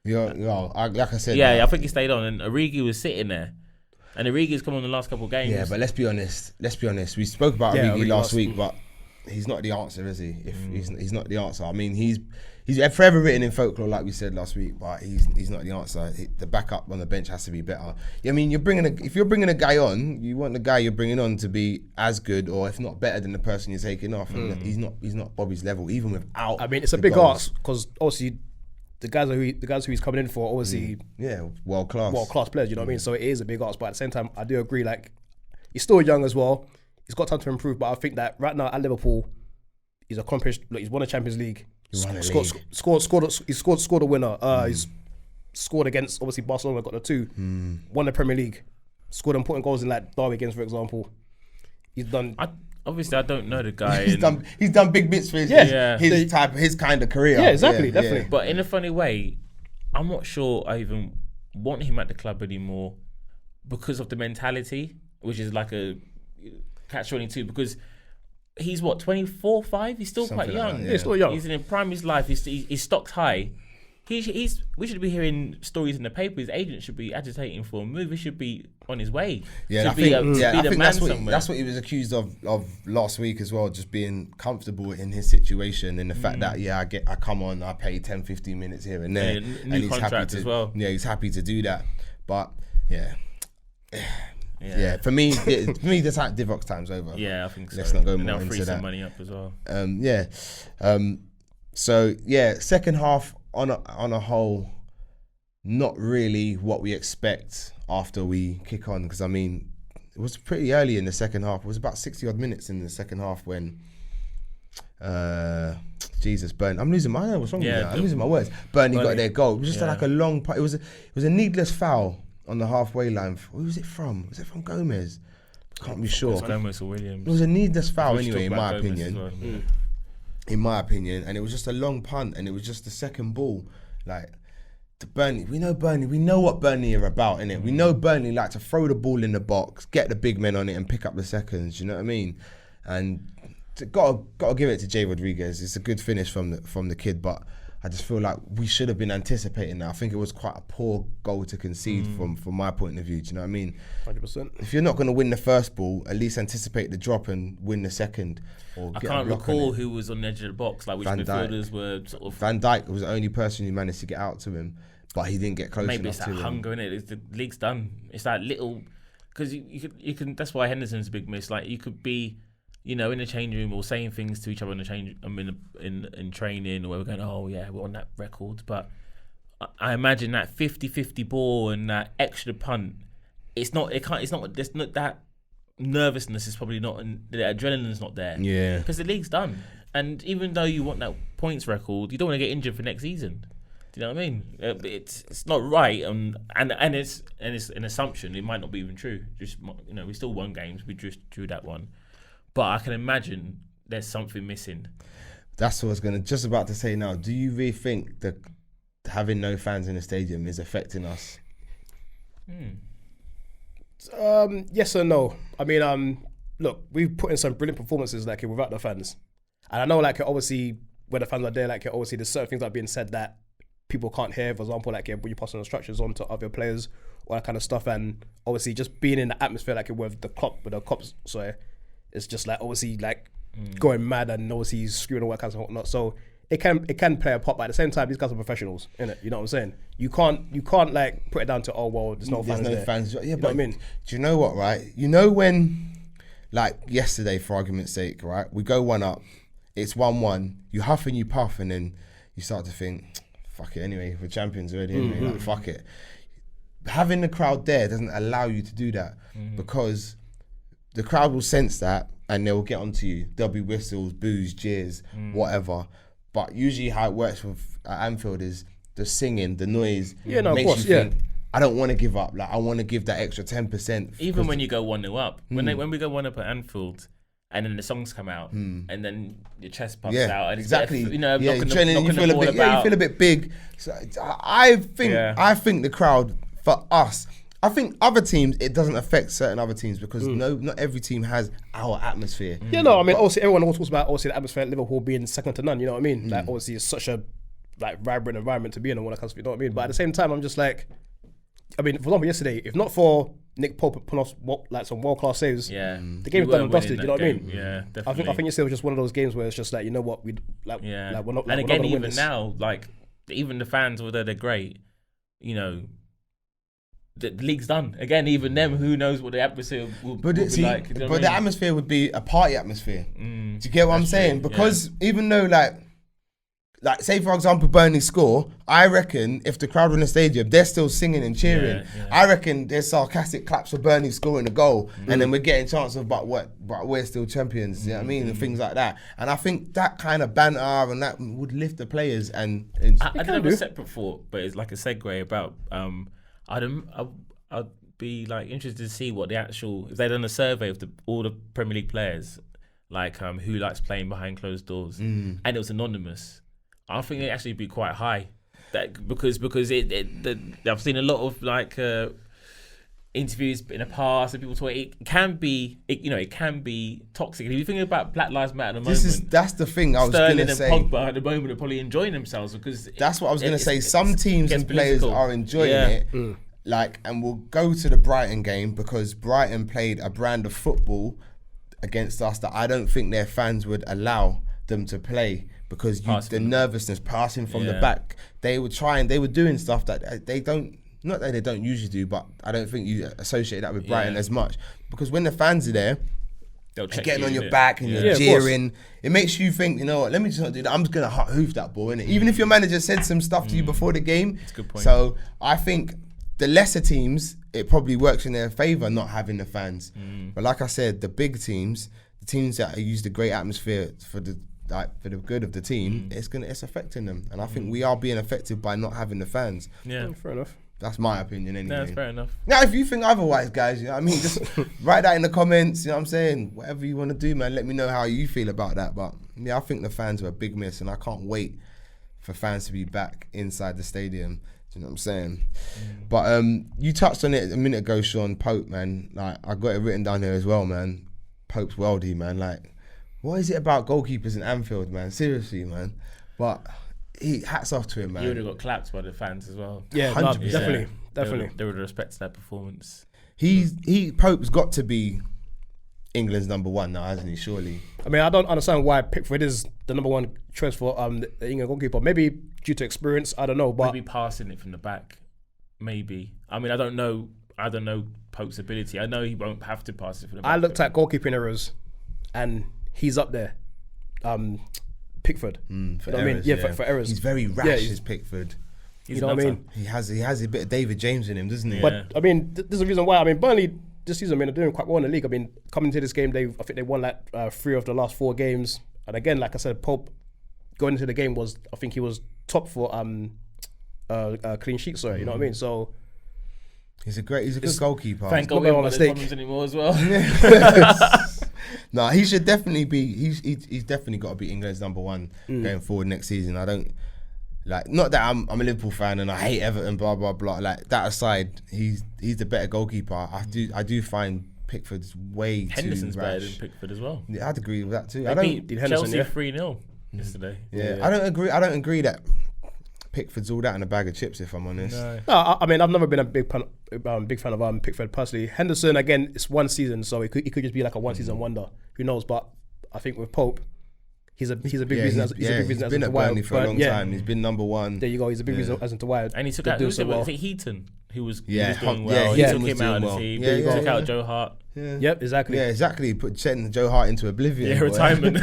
Like I said. Yeah, I think he stayed on, and Origi was sitting there. And Origi's come on the last couple of games. Yeah, but let's be honest. We spoke about Origi Origi last week, but he's not the answer, is he? If he's not the answer. I mean, he's forever written in folklore, like we said last week, but he's not the answer. The backup on the bench has to be better. I mean, if you're bringing a guy on, you want the guy you're bringing on to be as good, or if not better than the person you're taking off. And he's not Bobby's level, even without. I mean, it's a big ask, because obviously the guys who he's coming in for, obviously world class players. You know what I mean? So it is a big ask, but at the same time, I do agree. Like, he's still young as well. He's got time to improve, but I think that right now at Liverpool, he's accomplished. Look, he's won a Champions League. Scored a winner. He's scored against obviously Barcelona, got the 2. Won the Premier League. Scored important goals in like Derby games, for example. He's done. Obviously, I don't know the guy. He's done big bits for his kind of career. Yeah, exactly, definitely. But in a funny way, I'm not sure I even want him at the club anymore because of the mentality, which is like a catch-22, because he's 24, 5? He's still Something quite like young. that, yeah. He's still young. He's in the prime of his life. He's stocked high. We should be hearing stories in the paper. His agent should be agitating for a move. He should be on his way. Yeah, I think that's what he was accused of last week as well, just being comfortable in his situation, and the fact that I come on, I pay 10, 15 minutes here and there, new and he's contract happy to, as well. Yeah, he's happy to do that. But yeah, for me, the Divock's time's over. Yeah, I think so. Let's not go and more they'll free into some that. money up as well. So yeah, second half on a whole, not really what we expect after we kick on, because I mean, it was pretty early in the second half. It was about 60 odd minutes in the second half when Burnley. I'm losing my what's wrong with me? I'm losing my words. Burnley got their goal. It was just like a long. It was a needless foul on the halfway line. Who was it from? Was it from Gomez? Can't be sure. Gomez or Williams. It was a needless foul We should anyway, in talk my about Gomez opinion. as well, yeah. In my opinion, and it was just a long punt, and it was just the second ball. Like, the Burnley, we know what Burnley are about, innit? We know Burnley like to throw the ball in the box, get the big men on it, and pick up the seconds. You know what I mean? And gotta give it to Jay Rodriguez. It's a good finish from the kid, but I just feel like we should have been anticipating that. I think it was quite a poor goal to concede from my point of view. Do you know what I mean? 100%. If you're not going to win the first ball, at least anticipate the drop and win the second. Or I get a can't block on recall it. who was on the edge of the box, like which Van Dijk. midfielders were sort of. Van Dijk was the only person who managed to get out to him, but he didn't get close Maybe enough it's to that him. hunger in it. The league's done. It's that little because you can. That's why Henderson's a big miss. Like you could be, in the changing room or saying things to each other in the change. In training, or we're going, oh yeah, we're on that record. But I imagine that 50-50 ball and that extra punt. It's not. It can't. It's not. There's not that nervousness. Is probably not. And the adrenaline's not there. Yeah. Because the league's done. And even though you want that points record, you don't want to get injured for next season. Do you know what I mean? It's not right, and it's an assumption. It might not be even true. Just we still won games. We just drew that one, but I can imagine there's something missing. That's what I was just about to say now. Do you really think that having no fans in the stadium is affecting us? Yes or no. I mean, look, we've put in some brilliant performances without the fans. And I know, obviously, when the fans are there, obviously, there's certain things that are being said that people can't hear. For example, when you pass on instructions on to other players, all that kind of stuff. And obviously, just being in the atmosphere, with the cops, so it's just obviously, going mad and obviously screwing all that kind of whatnot. So it can play a part, but at the same time, these guys are professionals, innit? You know what I'm saying? You can't put it down to, oh well, there's no fans. Yeah, you know but what I mean? Do you know what? Right? When, yesterday, for argument's sake, right? We go one up. It's 1-1. You huff and you puff, and then you start to think, fuck it anyway. We're champions already anyway. Fuck it. Having the crowd there doesn't allow you to do that because the crowd will sense that and they will get onto you. There'll be whistles, boos, jeers, whatever. But usually how it works at Anfield is the singing, the noise makes you think, I don't want to give up. I want to give that extra 10%. Even when you go 1-0 up. When we go 1 up at Anfield, and then the songs come out, and then your chest puffs out. And exactly. You feel a bit big. So I think the crowd for us. I think other teams it doesn't affect certain other teams because not every team has our atmosphere. Yeah, no. I mean, obviously everyone always talks about the atmosphere at Liverpool being second to none. You know what I mean? Obviously it's such a vibrant environment to be in and all that kind of stuff. You know what I mean? But at the same time, I'm just I mean, for example, yesterday, if not for Nick Pope putting off some world class saves, the game was done and dusted. You know what I mean? Yeah, definitely. I think yesterday was just one of those games where it's just you know what, we're not. And again, even now, even the fans, although they're great, the league's done. Again, even them, who knows what the atmosphere will be like? You know but the atmosphere would be a party atmosphere. Do you get what I'm saying? Because even though say for example Burnley score, I reckon if the crowd were in the stadium, they're still singing and cheering. I reckon there's sarcastic claps for Burnley scoring a goal, and then we're getting chances of but we're still champions. You know what I mean? And things like that. And I think that kind of banter and that would lift the players. And I don't have a separate thought, but it's like a segue about. I'd be interested to see what the actual, if they'd done a survey of all the Premier League players, who likes playing behind closed doors, and it was anonymous. I think it actually be quite high, because I've seen a lot of interviews in the past and people talk. It can be toxic. If you think about Black Lives Matter at the moment, that's the thing I was going to say. Sterling and Pogba at the moment are probably enjoying themselves because that's what I was going to say. Some teams and players are enjoying it, and we'll go to the Brighton game because Brighton played a brand of football against us that I don't think their fans would allow them to play. Because the nervousness, passing from the back, they were doing stuff that they don't, not that they don't usually do, but I don't think you associate that with Brighton as much. Because when the fans are there, they're getting on your back and you're jeering. It makes you think, you know what, let me just not do that. I'm just going to hoof that ball, innit? Even if your manager said some stuff to you before the game. That's a good point. So I think the lesser teams, it probably works in their favour not having the fans. But like I said, the big teams, the teams that use the great atmosphere for the good of the team, it's affecting them, and I think we are being affected by not having the fans. Yeah, fair enough. That's my opinion anyway. That's fair enough. Now, if you think otherwise, guys, you know what I mean, just write that in the comments. You know what I'm saying? Whatever you want to do, man. Let me know how you feel about that. But I think the fans were a big miss, and I can't wait for fans to be back inside the stadium. Do you know what I'm saying? But you touched on it a minute ago, Shawn. Pope, man. I got it written down here as well, man. Pope's worldie, man. What is it about goalkeepers in Anfield, man? Seriously, man. But hats off to him, man. He would have got clapped by the fans as well. Yeah, 100%. Definitely. They would respect that performance. Pope's got to be England's number one now, hasn't he? Surely. I mean, I don't understand why Pickford is the number one choice for the England goalkeeper. Maybe due to experience, I don't know. But maybe passing it from the back. Maybe. I mean, I don't know Pope's ability. I know he won't have to pass it for the back. I looked at goalkeeping errors, and he's up there. Pickford. For You know what I mean? errors, Yeah, for errors. He's very rash, Yeah, is Pickford. He's you know what I mean? He has a bit of David James in him, doesn't he? But I mean, there's a reason why. I mean, Burnley this season, I mean, they're doing quite well in the league. I mean, coming into this game, I think they won like 3 of the last 4 games. And again, like I said, Pope going into the game I think he was top for clean sheets. Sorry, you know what I mean? So he's a good goalkeeper. Thank God we haven't got those problems anymore as well. No, he should definitely be. He's definitely got to be England's number 1 going forward next season. I don't like. Not that I'm a Liverpool fan and I hate Everton. Blah blah blah. Like that aside, he's the better goalkeeper. I do find Pickford's way Henderson's too better rash. than Pickford as well. Yeah, I'd agree with that too. I They don't. beat Henderson, Chelsea yeah. 3-0 yesterday. Yeah, I don't agree. I don't agree that Pickford's all that in a bag of chips. If I'm honest. No. no, I mean, I've never been a big fan of Pickford personally. Henderson, again, it's 1 season, so it could just be like a 1 season wonder. Who knows? But I think with Pope, he's a big reason. He's been at Burnley for a long time. He's been number 1. There you go. He's a big reason as to why. And he took they out do so well. I think Heaton, who was Yeah, doing yeah, well. Heaton He was took him out doing of the well. team. Yeah, He yeah, took yeah. out Joe Hart. Yep, exactly. Yeah, exactly. Sending Joe Hart into oblivion. Yeah, boy. retirement.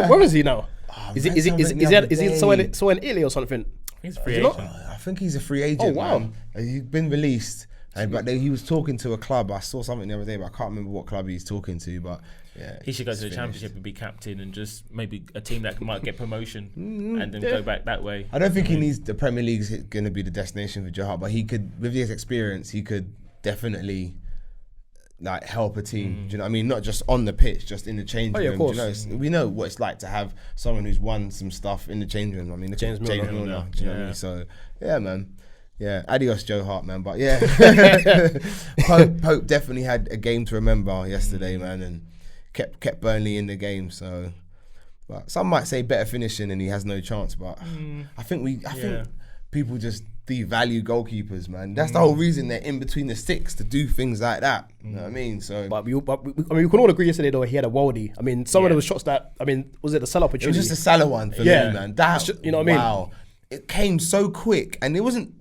Where is he now? Oh, Is man, he something the other somewhere day. in Italy or something? He's a free you know? agent. I think he's a free agent. Oh, wow. Man. He's been released, but he was talking to a club. I saw something the other day, but I can't remember what club he's talking to. But yeah, He should go to the it's Championship and be captain and just maybe a team that might get promotion and then Yeah. go back that way. I don't think he needs the Premier League's going to be the destination for Joe Hart, but he could, with his experience, he could definitely like help a team. Do you know what I mean? Not just on the pitch, just in the change room. yeah, of Do you course. know, we know what it's like to have someone who's won some stuff in the change room. I mean, look James at James Milner. Milner. Do you know what I Yeah. mean? So yeah, man. Yeah, adios Joe Hart, man. But yeah, Pope definitely had a game to remember yesterday, man, and kept Burnley in the game. So, but some might say better finishing and he has no chance. But I think people just devalue goalkeepers, man. That's the whole reason they're in between the sticks to do things like that. You know what I mean? So, But we can all agree yesterday though he had a worldie. I mean, some of those shots that was it the sell it opportunity? was just a Salah one for Yeah. me, man. That You know what I mean? Wow, it came so quick and it wasn't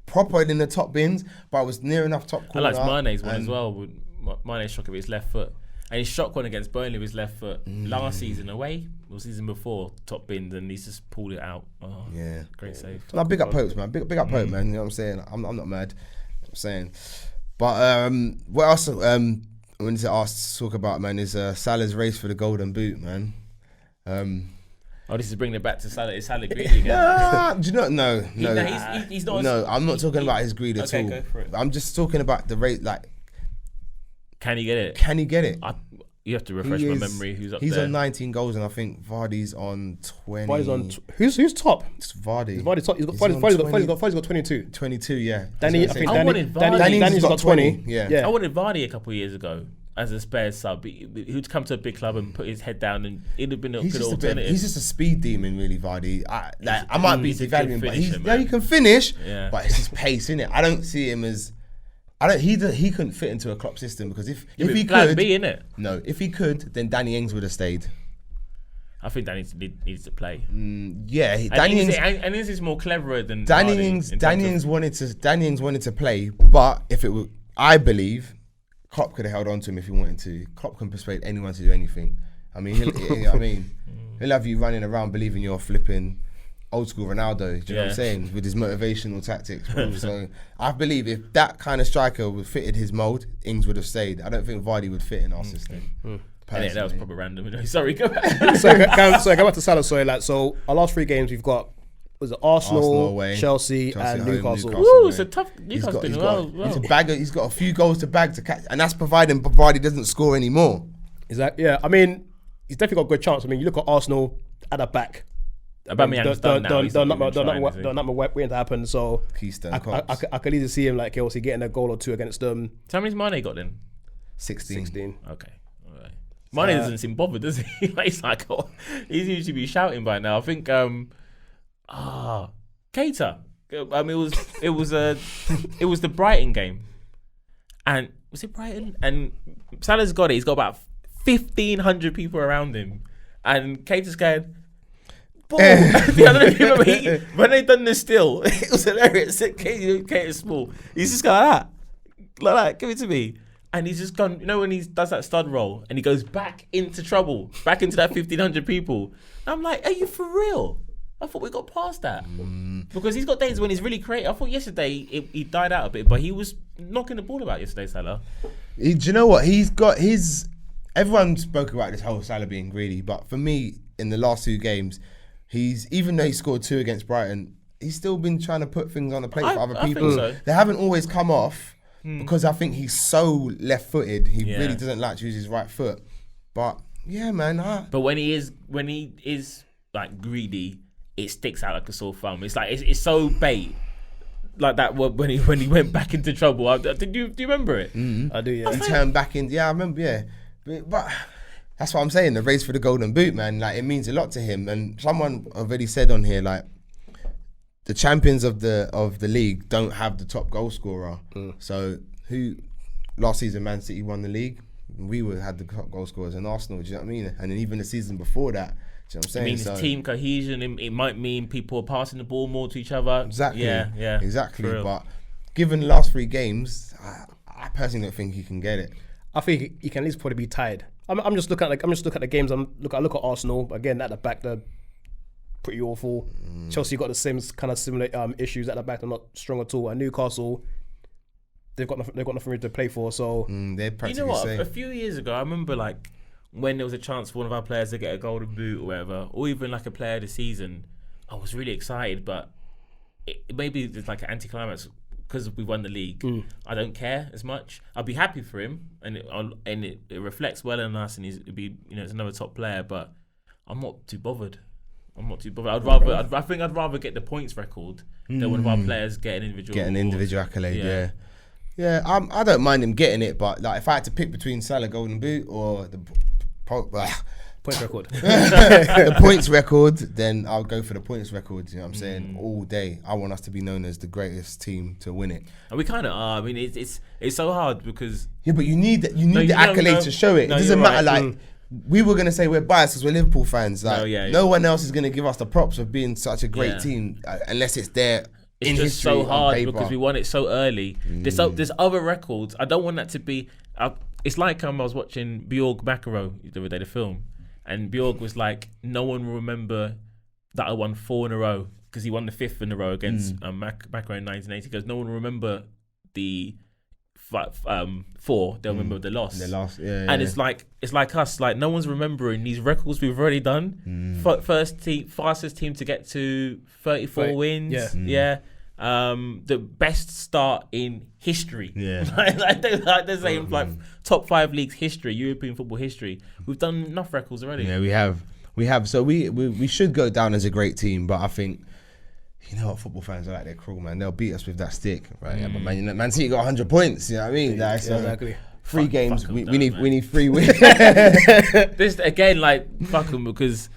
proper in the top bins, but it was near enough top I corner. liked Mane's one as and- well. Mane's shot with his left foot. And he shot one against Burnley with his left foot last season away, or season before, top bins, and he's just pulled it out. Oh, Yeah. great save. No, big up Popes, man. Big up Pope, man. You know what I'm saying? I'm not mad. I'm saying. But what else I wanted to talk about, man, is Salah's race for the golden boot, man. Oh, this is bringing it back to Salah. Is Salah greedy again? Do you not? No. He's not. No, I'm not talking about his greed at Okay, all. go for it. I'm just talking about the rate. Like, Can he get it? can he get it? You have to refresh my memory. Who's up He's there? on 19 goals, and I think Vardy's on 20. Vardy's on who's top? It's Vardy. Vardy's top. He's got He's Vardy's on got 22. 22, yeah. Danny, I That's think what I'm I Danny, wanted Vardy. Danny's Danny's got got 20. 20, yeah. I wanted Vardy a couple of years ago as a spare sub. Who'd come to a big club and put his head down, and it'd have been a He's good just alternative. he's just a speed demon, really, Vardy. I might be he's a good devaluing him, but finisher, he man. can finish. Yeah. But it's his pace, innit? I don't see him as. He couldn't fit into a Klopp system because if he Plan could, B, innit? no, if he could, then Danny Ings would have stayed. I think Danny needs to play. Yeah, Danny Ings is more cleverer than Danny Vardy Ings. in Danny terms Ings wanted to play, but if it were, I believe, Klopp could have held on to him if he wanted to. Klopp can persuade anyone to do anything. I mean, he'll have you running around believing you're flipping old school Ronaldo. Do you know what I'm Yeah. saying? With his motivational tactics. Bro. So I believe if that kind of striker would fitted his mold, Ings would have stayed. I don't think Vardy would fit in our system. Yeah, that was personally. probably random. Sorry, go back. So go back to Salah. So our last 3 games we've got Arsenal away, Chelsea Chelsea and at home, Newcastle. Newcastle. Woo, away. it's a tough. He's Newcastle's got, been he's, well. got, he's a bagger. He's got a few goals to bag to catch, and that's providing Vardy doesn't score anymore. Yeah, I mean, he's definitely got a good chance. I mean, you look at Arsenal at the back. Aubameyang's done now. He's not even trying, is he? They're not waiting to happen. So Keystone I Cops. could easily see him like obviously getting a goal or 2 against them. So how many's Mane got then? 16. 16. Okay. All right. Mane doesn't seem bothered, does he? Like, he's like, oh, he's usually be shouting by now. I think, Keita. I mean, it was the Brighton game, and was it Brighton? And Salah's got it. He's got about 1,500 people around him, and Keita's going. Boom. I don't know if you remember when they done this still, it was hilarious. Keita's small. He's just going like that. Like, give it to me. And he's just gone, you know, when he does that stud roll and he goes back into trouble, back into that 1,500 people. And I'm like, are you for real? I thought we got past that. Because he's got days when he's really creative. I thought yesterday he died out a bit, but he was knocking the ball about yesterday, Salah. Do you know what? He's got his... Everyone spoke about this whole Salah being greedy, but for me, in the last 2 games, even though he scored 2 against Brighton, he's still been trying to put things on the plate for other people. I think so. They haven't always come off because I think he's so left-footed. He really doesn't like to use his right foot. But yeah, man. But when he is like greedy, it sticks out like a sore thumb. It's like it's so bait. Like that when he went back into trouble. Do you remember it? I do, yeah. He turned back in. Yeah, I remember. Yeah, but that's what I'm saying. The race for the Golden Boot, man. Like, it means a lot to him. And someone already said on here, like, the champions of the league don't have the top goal scorer. So last season Man City won the league. We had the top goal scorers in Arsenal. Do you know what I mean? And then even the season before that. Do you know what I'm saying? It means team cohesion. It might mean people are passing the ball more to each other. Exactly. Yeah. Exactly. But given the last 3 games, I personally don't think he can get it. I think he can at least probably be tied. I'm just looking at the games. I look at Arsenal again at the back. They're pretty awful. Chelsea got the same kind of similar issues at the back. They're not strong at all. And Newcastle, they've got nothing really to play for. So they're practically you know what? safe. A few years ago, I remember like when there was a chance for one of our players to get a golden boot or whatever, or even like a player of the season. I was really excited, but maybe it's like an anticlimax. Because we won the league, I don't care as much. I'll be happy for him, and it reflects well on us, and it's another top player. But I'm not too bothered. I think I'd rather get the points record than one of our players get an individual accolade. Yeah. I don't mind him getting it, but like if I had to pick between Salah Golden Boot or the points record, the points record, then I'll go for the points record. You know what I'm saying? All day. I want us to be known as the greatest team to win it. And we kind of are. I mean, it's so hard because but you need the accolade to show it. It doesn't matter. Right. Like we were gonna say we're biased because we're Liverpool fans. Like no one else is gonna give us the props of being such a great team unless it's there. It's just so hard because we won it so early. There's other records. I don't want that to be. It's like I was watching Bjorg Macaro the other day, the film. And Bjorg was like, no one will remember that I won 4 in a row because he won the 5th in a row against Macro in 1980. He goes, no one will remember the 4. They'll remember the loss. And it's like us. Like no one's remembering these records we've already done. Fastest team to get to 34 wins. The best start in history. They're saying like top 5 leagues history, European football history. We've done enough records already. Yeah, we have. So we should go down as a great team, but I think you know what, football fans are like, they're cruel, man. They'll beat us with that stick, right? Yeah, but Man City got 100 points. You know what I mean? Like, so exactly. 3 games. We need 3 wins. This again, like fuck them because.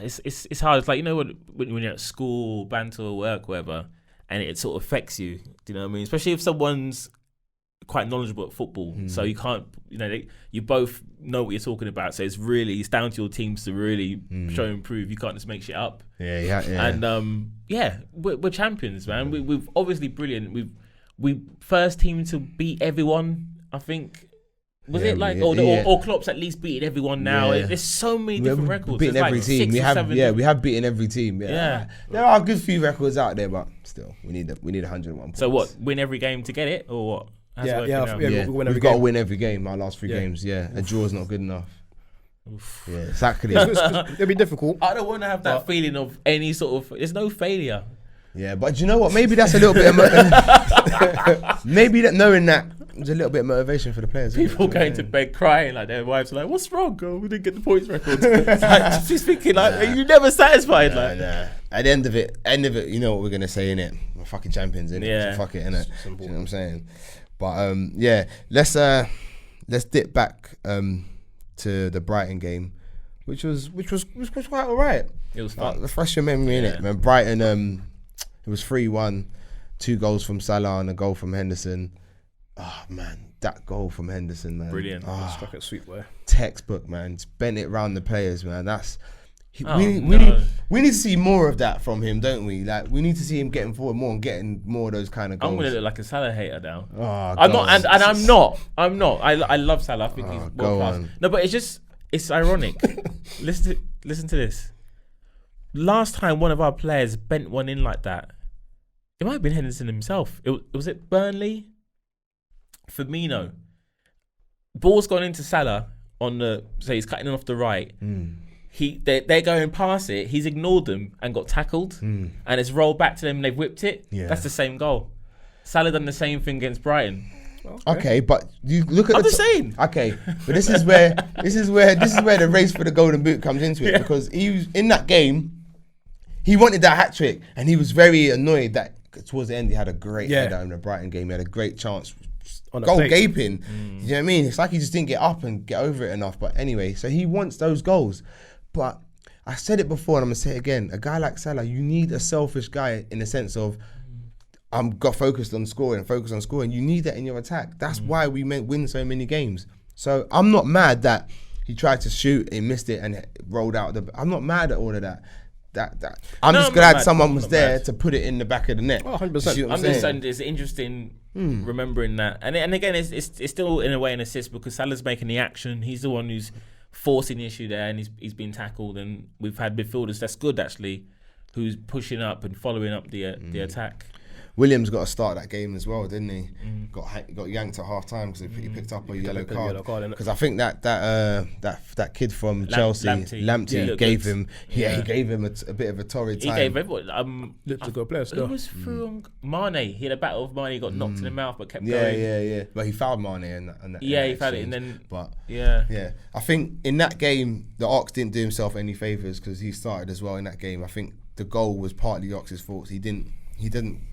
It's hard. It's like, you know, when you're at school, banter, or work, whatever, and it sort of affects you. Do you know what I mean? Especially if someone's quite knowledgeable at football, so you can't, you both know what you're talking about. So it's down to your teams to really show and prove. You can't just make shit up. Yeah. And we're champions, man. We've obviously brilliant. We first team to beat everyone, I think. Was it like, or Klopp's at least beating everyone now? Yeah. There's so many different records. Beating every team. We have beaten every team. Yeah. There are a good few records out there, but still, we need 101 points. So what? Win every game to get it, or what? We've got to win every game. Our last 3 games. Yeah, a draw is not good enough. Yeah, exactly. It'll be difficult. I don't want to have that feeling of any sort of. There's no failure. Yeah, but do you know what? Maybe that's a little bit of maybe that knowing that there's a little bit of motivation for the players. People going to bed crying, like their wives are like, "What's wrong, girl? We didn't get the points record." Like, she's thinking, like, "Are you never satisfied?" Nah. At the end of it, you know what we're gonna say, innit? We're fucking champions, innit? Yeah. So fuck it, innit? You know what I'm saying? But let's dip back to the Brighton game, which was quite alright. It was fun. Refresh your memory, innit? Man, Brighton, it was 3-1, 2 goals from Salah and a goal from Henderson. Oh man, that goal from Henderson, man. Brilliant. Struck it sweet, boy. Textbook, man. Just bent it round the players, man. That's We need to see more of that from him, don't we? Like, we need to see him getting forward more and getting more of those kind of goals. I'm gonna look like a Salah hater now. Oh, I'm not, and I'm not. I love Salah. I think he's world class. on. No, but it's ironic. listen to this. Last time one of our players bent one in like that, it might have been Henderson himself. Was it Burnley? Firmino. Ball's gone into Salah so he's cutting off the right. They're going past it. He's ignored them and got tackled, and it's rolled back to them. And they've whipped it. Yeah. That's the same goal. Salah done the same thing against Brighton. Okay, but you look at. I'm just saying. Okay, but this is where the race for the golden boot comes into it, because he was in that game. He wanted that hat trick, and he was very annoyed that towards the end he had a great header in the Brighton game. He had a great chance, goal gaping. You know what I mean? It's like he just didn't get up and get over it enough. But anyway, so he wants those goals. But I said it before, and I'm gonna say it again. A guy like Salah, you need a selfish guy in the sense of got focused on scoring. You need that in your attack. That's why we win so many games. So I'm not mad that he tried to shoot, he missed it, and it rolled out. I'm not mad at all of that. I'm just glad someone was there to put it in the back of the net. 100%. I'm just saying it's interesting remembering that, and again, it's still in a way an assist because Salah's making the action. He's the one who's forcing the issue there, and he's been tackled. And we've had midfielders that's good actually, who's pushing up and following up the attack. Williams got to start that game as well, didn't he? Got yanked at half time because he picked up a yellow card. Because I think that kid from Chelsea, Lamptey, gave him a bit of a torrid time. He gave everyone. Looked a good player still. Who was through Mane? He had a battle with Mane, got knocked in the mouth, but kept going. Yeah. But he fouled Mane in that. He fouled it, and then. But yeah. I think in that game, the Ox didn't do himself any favours because he started as well in that game. I think the goal was partly Ox's fault. He didn't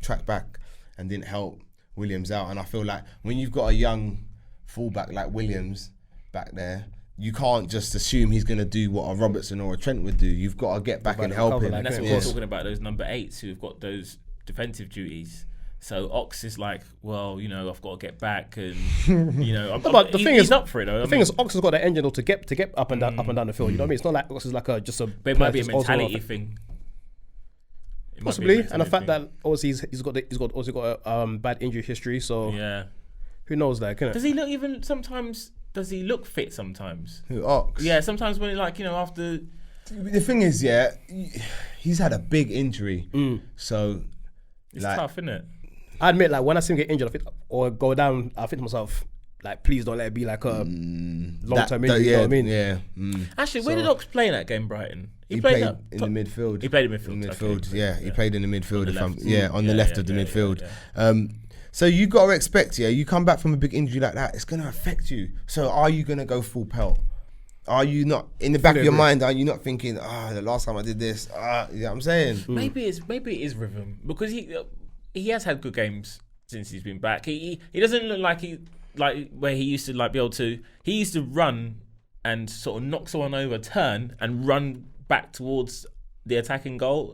track back and didn't help Williams out. And I feel like when you've got a young fullback like Williams back there, you can't just assume he's going to do what a Robertson or a Trent would do. You've got to get back and help him. And that's what we're talking about, those number 8s who've got those defensive duties. So Ox is like, well, I've got to get back, and but the thing he's is up for it. The thing is, Ox has got that engine to get up and down the field. You know what I mean? It's not like Ox is like just a. But it might be a mentality thing. Possibly, and the fact that obviously he's got a bad injury history, so who knows that? Does he look even sometimes? Does he look fit sometimes? Who, Ox? Yeah, sometimes when after. The thing is, he's had a big injury, so it's tough, isn't it? I admit, like when I see him get injured or go down, I think to myself, like, please don't let it be like a long-term injury. You know what I mean? Yeah. Actually, where did Ox play in that game, Brighton? He played in the midfield. He played in midfield. He played in the midfield. On the left of the midfield. Yeah. So you got to expect, you come back from a big injury like that, it's going to affect you. So are you going to go full pelt? Are you not, in the back of your mind, are you not thinking, the last time I did this, you know what I'm saying? Maybe it is rhythm, because he has had good games since he's been back. He doesn't look like where he used to be able to. He used to run and sort of knock someone over, turn and run back towards the attacking goal,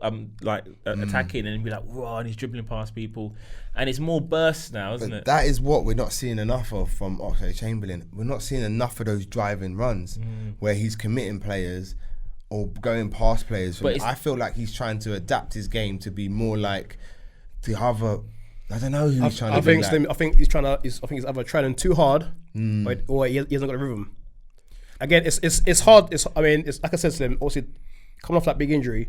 attacking, and be like, whoa, and he's dribbling past people, and it's more bursts now, isn't it? That is what we're not seeing enough of from Oxlade-Chamberlain. We're not seeing enough of those driving runs where he's committing players or going past players. I feel like he's trying to adapt his game to be more like to have a. I don't know who he's trying to be like. I think he's either trying too hard or he hasn't got a rhythm. Again, it's hard. It's like I said to him, also coming off that big injury,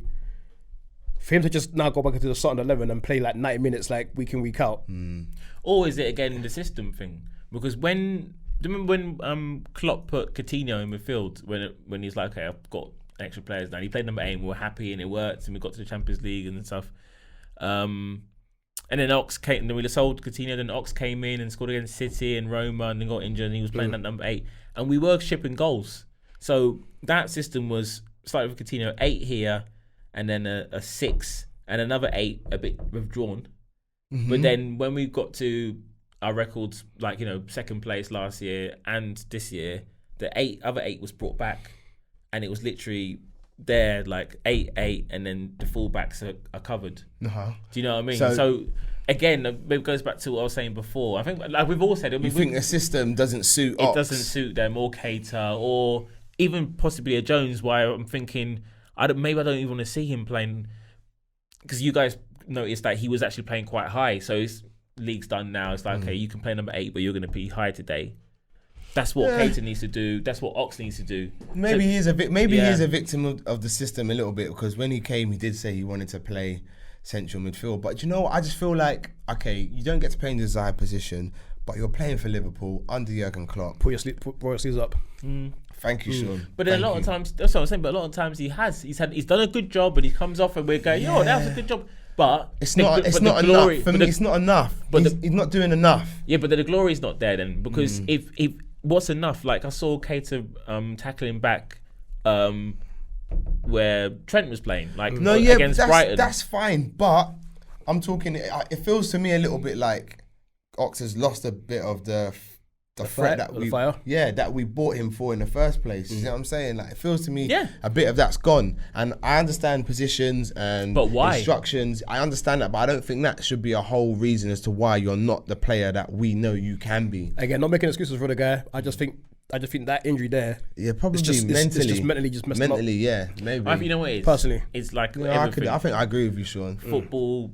for him to just now go back into the starting 11 and play like 90 minutes like week in, week out. Or is it again the system thing? Because do you remember when Klopp put Coutinho in midfield when he's like, okay, I've got extra players now. He played number 8 and we were happy and it worked and we got to the Champions League and stuff. And then Ox came, and then we sold Coutinho, then Ox came in and scored against City and Roma and then got injured and he was playing that number 8. And we were shipping goals. So that system was started with Coutinho, 8 here and then a 6 and another 8 a bit withdrawn. But then when we got to our records, second place last year and this year, the other 8 was brought back and it was literally there like 8, and then the fullbacks are covered. Do you know what I mean? So again, it goes back to what I was saying before. I think, like we've all said, you think the system doesn't suit Ox? It doesn't suit them, or Keita, or even possibly a Jones. Why I'm thinking, maybe I don't even want to see him playing, because you guys noticed that he was actually playing quite high. So his league's done now. It's like, okay, you can play number 8, but you're going to be high today. That's what Keita needs to do. That's what Ox needs to do. Maybe he is a victim of the system a little bit, because when he came, he did say he wanted to play central midfield. But you know what? I just feel like, okay, you don't get to play in the desired position, but you're playing for Liverpool under Jurgen Klopp. Put your sleeves up. Thank you, Shawn. But then a lot of times, that's what I'm saying. But a lot of times he's done a good job, and he comes off and we're going, yo, that was a good job. But it's not enough. For me, it's not enough. But he's not doing enough. Yeah, but the glory's not there then, because if what's enough? Like I saw Keita tackling back where Trent was playing, like against Brighton. That's fine, but I'm talking. It feels to me a little bit like Ox has lost a bit of the threat that we bought him for in the first place. You know what I'm saying? Like, it feels to me a bit of that's gone. And I understand positions and instructions. I understand that, but I don't think that should be a whole reason as to why you're not the player that we know you can be. Again, not making excuses for the guy. I just think that injury there. Yeah, probably it's just mentally just messed him up. Mentally, yeah, maybe. You know what it is? Personally, it's like I think I agree with you, Shawn. Football,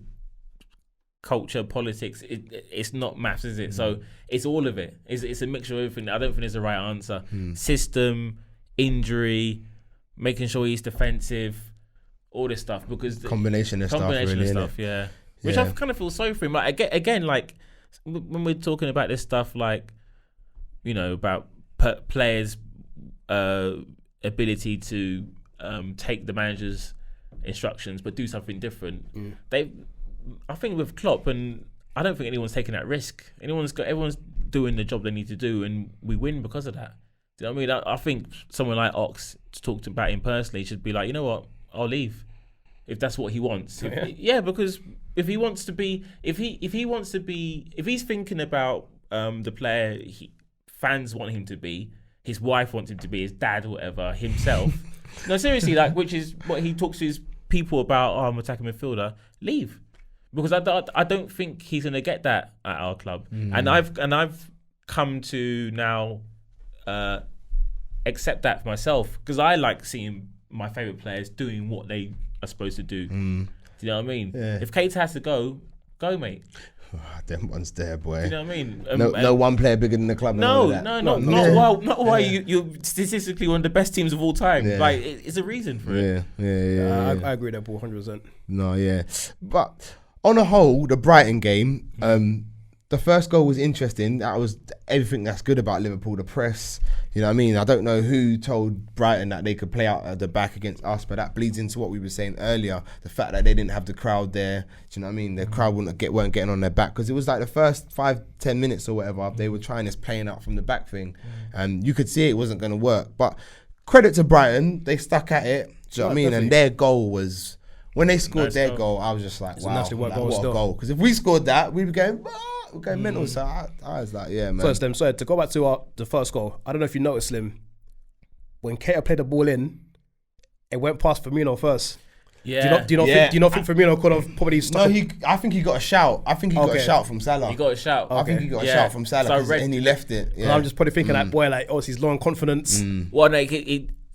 culture, politics, it's not maths, is it? So it's all of it. It's a mixture of everything. I don't think there's a right answer. System, injury, making sure he's defensive, all this stuff, because combination of stuff, yeah. Which I kind of feel sorry for him. Like again, like when we're talking about this stuff, like, you know, about players' ability to take the manager's instructions but do something different. I think with Klopp, and I don't think anyone's taking that risk. Everyone's doing the job they need to do, and we win because of that. Do you know what I mean? I think someone like Ox, to talk about him personally, should be like, you know what, I'll leave if that's what he wants. Because if he wants to be, if he's thinking about the player fans want him to be, his wife wants him to be, his dad or whatever, himself. No, seriously, like, which is what he talks to his people about. Oh, I'm attacking midfielder. Leave. Because I don't think he's going to get that at our club, and I've come to now accept that for myself, because I like seeing my favourite players doing what they are supposed to do. Do you know what I mean? Yeah. If Keita has to go, mate. Them ones there, boy. Do you know what I mean? No one player bigger than the club. Not why you statistically one of the best teams of all time. Yeah. Like, it's a reason for it. Yeah. I agree with that, 100%. No, yeah, but on a whole, the Brighton game, the first goal was interesting. That was everything that's good about Liverpool, the press. You know what I mean? I don't know who told Brighton that they could play out at the back against us, but that bleeds into what we were saying earlier. The fact that they didn't have the crowd there. Do you know what I mean? The crowd weren't getting on their back, because it was like the first 5-10 minutes or whatever, they were trying this playing out from the back thing. And you could see it wasn't going to work. But credit to Brighton, they stuck at it. Do you know what I mean? Definitely. And their goal was... When they scored their goal, I was just like, wow, what a goal. Because if we scored that, we'd be going mental. So I was like, yeah, man. So, Slim, to go back to the first goal, I don't know if you noticed, Slim, when Keita played the ball in, it went past Firmino first. Yeah. Do you not think Firmino could have probably stopped? No, I think he got a shout. I think he got a shout from Salah. He got a shout. I think he got a shout from Salah, and he left it. Yeah. I'm just probably thinking that boy, like, oh, he's low on confidence. Well, no,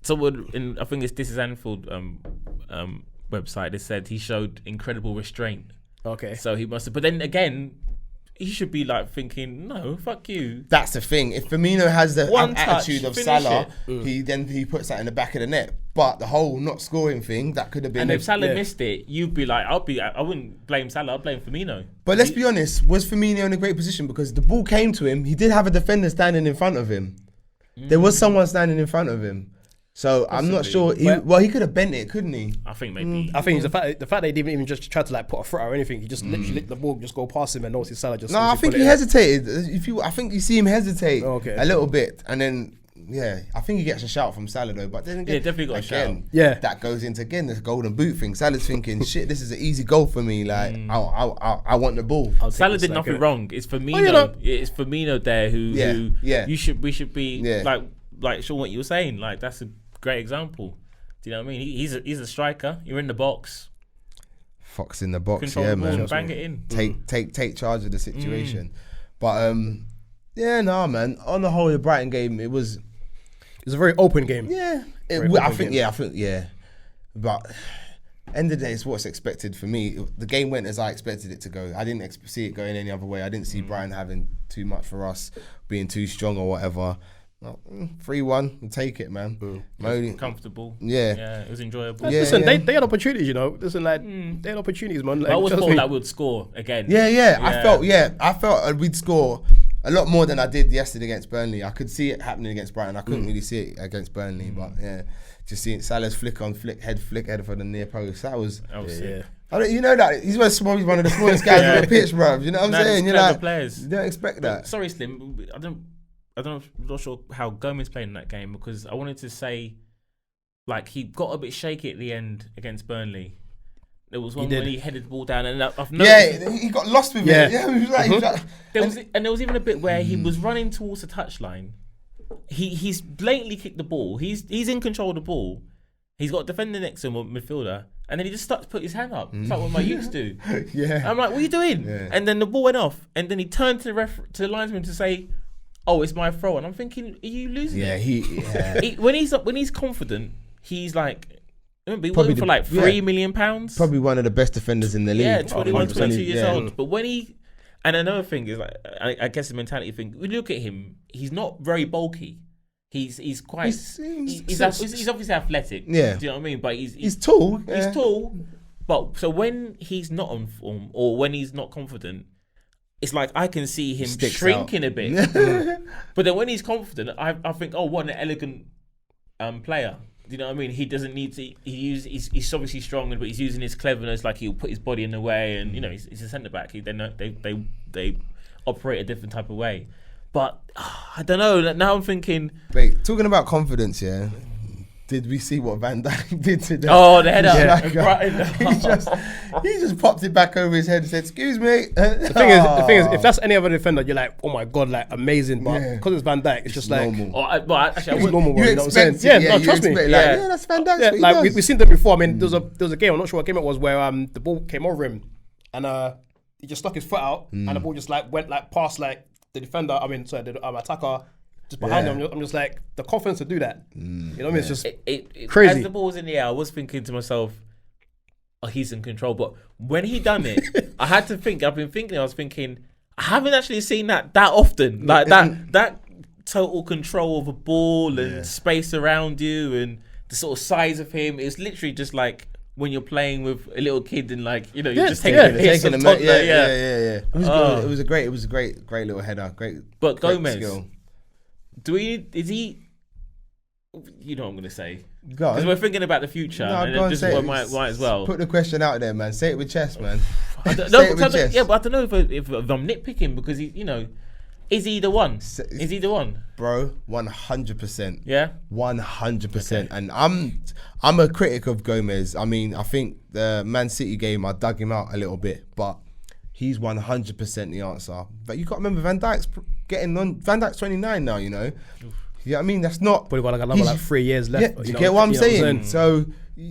someone in, I think this is Anfield website, they said he showed incredible restraint. Okay. So he must have, but then again, he should be like thinking, no, fuck you. That's the thing. If Firmino has the attitude of Salah, it. he puts that in the back of the net. But the whole not scoring thing, that could have been... And if Salah missed it, you'd be like, I wouldn't blame Salah, I'd blame Firmino. But let's be honest, was Firmino in a great position? Because the ball came to him, he did have a defender standing in front of him. There was someone standing in front of him. So possibly. I'm not sure. He could have bent it, couldn't he? I think maybe. I think it's the fact they didn't even just try to like put a foot or anything. He just literally let the ball just go past him, and noticed Salah just. No, I think he hesitated. I think you see him hesitate a little bit, and then I think he gets a shout from Salah though. But then again, definitely got a shout. Yeah, that goes into this golden boot thing. Salah's thinking, shit, this is an easy goal for me. Like I want the ball. Salah did nothing wrong. It's Firmino. It's Firmino there who we should be like Shawn, what you were saying. Like, that's a great example. Do you know what I mean? He's a striker. You're in the box. Fox in the box, control the ball and bang it in. Take charge of the situation. But man. On the whole, the Brighton game, it was a very open game. Yeah, I think. But end of the day, it's what's expected for me. The game went as I expected it to go. I didn't see it going any other way. I didn't see Brighton having too much for us, being too strong or whatever. 3-1, we'll take it, man. Comfortable. Yeah, it was enjoyable. Yeah, listen, they had opportunities, you know. Listen, like they had opportunities, man. Like, I always thought that we'd score again. Yeah. I felt we'd score a lot more than I did yesterday against Burnley. I could see it happening against Brighton. I couldn't really see it against Burnley, but yeah, just seeing Salah's flick head for the near post. That was sick. You know that he's one of the smallest guys on the pitch, bro. You know what I'm saying? You're like, players. You don't expect that. Sorry, Slim. I'm not sure how Gomez played in that game, because I wanted to say, like, he got a bit shaky at the end against Burnley. There was one when he headed the ball down, and I've noticed, he got lost with it. Yeah, he was like, there was even a bit where he was running towards the touchline. He's blatantly kicked the ball. He's in control of the ball. He's got a defender next to him, a midfielder, and then he just starts to put his hand up. It's like what my youths do. Yeah. I'm like, what are you doing? Yeah. And then the ball went off, and then he turned to the linesman to say, "Oh, it's my throw," and I'm thinking, are you losing it? When he's confident, he's like, remember, he went for like £3 million. Probably one of the best defenders in the league. Yeah, 21, 22 years old. But when and another thing is, like, I guess the mentality thing. When you look at him, he's not very bulky. He's quite. He's obviously athletic. Yeah. Do you know what I mean? But he's tall. He's tall. But so when he's not on form or when he's not confident, it's like I can see him shrinking a bit. But then when he's confident, I think, oh, what an elegant player. Do you know what I mean? He doesn't need to. He's obviously strong, but he's using his cleverness. Like, he'll put his body in the way, and you know, he's a centre back. They operate a different type of way. But I don't know. Now I'm thinking. Wait, talking about confidence, yeah. Did we see what Van Dijk did today? Oh, the header! He just popped it back over his head and said, "Excuse me." The thing is, if that's any other defender, you're like, "Oh my god, like amazing!" But because it's Van Dijk, it's just like normal. Actually, it's normal. You know what I'm saying? Yeah, trust me. That's Van Dijk. Yeah, like we've seen them before. I mean, there was a game. I'm not sure what game it was where the ball came over him, and he just stuck his foot out, and the ball just like went like past like the defender. I mean, sorry, the attacker. Just behind him, I'm just like, the confidence to do that. You know what I mean? It's just crazy. As the ball was in the air, I was thinking to myself, oh, he's in control. But when he done it, I had to think. I was thinking, I haven't actually seen that often. Like that total control of a ball and space around you and the sort of size of him. It's literally just like when you're playing with a little kid and, like, you know, you're just taking a toddler. It was a great little header. Great. But great Gomez. Skill. Is he? You know what I'm going to say. Because we're thinking about the future, and just might as well. Put the question out there, man. Say it with chest, man. But I don't know if I'm nitpicking, because he, you know, is he the one? Is he the one, bro? 100%. Yeah, 100%. And I'm a critic of Gomez. I mean, I think the Man City game, I dug him out a little bit, but he's 100% the answer. But you got to remember, Van Dijk's getting on. Van Dijk's 29 now, you know. You know what I mean? That's not. Probably got another 3 years left. Yeah, you get what I'm saying? So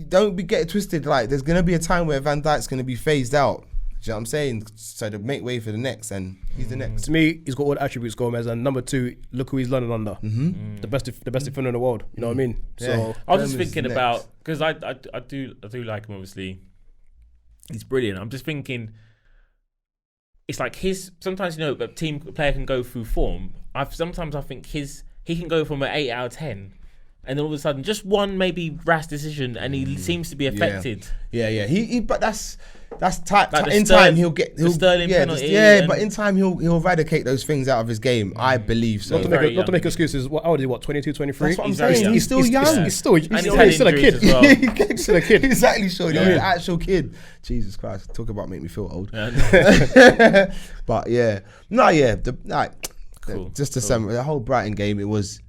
don't get it twisted. Like, there's going to be a time where Van Dijk's going to be phased out. Do you know what I'm saying? So to make way for the next, and he's the next. To me, he's got all the attributes, Gomez. And number 2, look who he's learning under. The best defender in the world. You know what I mean? So I was just thinking about, because I do like him, obviously. He's brilliant. I'm just thinking, it's like sometimes, you know, a player can go through form. Sometimes I think he can go from an 8 out of 10, and then all of a sudden just one maybe rash decision, and he seems to be affected. Yeah. But that's type. Like in time he'll get the Sterling penalty. But in time he'll eradicate those things out of his game. I believe so. Not to make excuses. How old is he? 22, 23? That's what I'm saying. He's still young. He's still a kid. Well. He's still a kid. Exactly, Shawn. He's an actual kid. Jesus Christ, talk about make me feel old. But yeah, just to sum the whole Brighton game, it was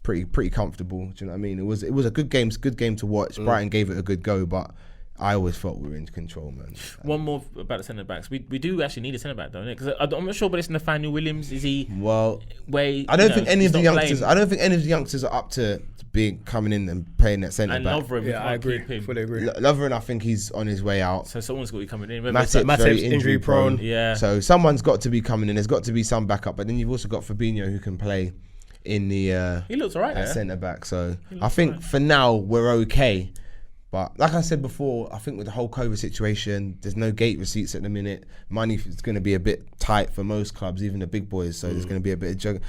pretty comfortable. Do you know what I mean? It was a good game to watch. Brighton gave it a good go, but I always felt we were in control, man. One more about the centre backs. We do actually need a centre back, don't it? Because I'm not sure, but it's Nathaniel Williams. Is he? Well, I don't think any of the youngsters are up to being coming in and playing that centre back. And Lovren, I agree. Fully agree. Lovren, I think he's on his way out. So someone's got to be coming in. Matip's injury prone. Yeah. So someone's got to be coming in. There's got to be some backup. But then you've also got Fabinho, who can play in the. He looks alright at centre back. So I think for now we're okay. But like I said before, I think with the whole COVID situation, there's no gate receipts at the minute. Money is going to be a bit tight for most clubs, even the big boys. So there's going to be a bit of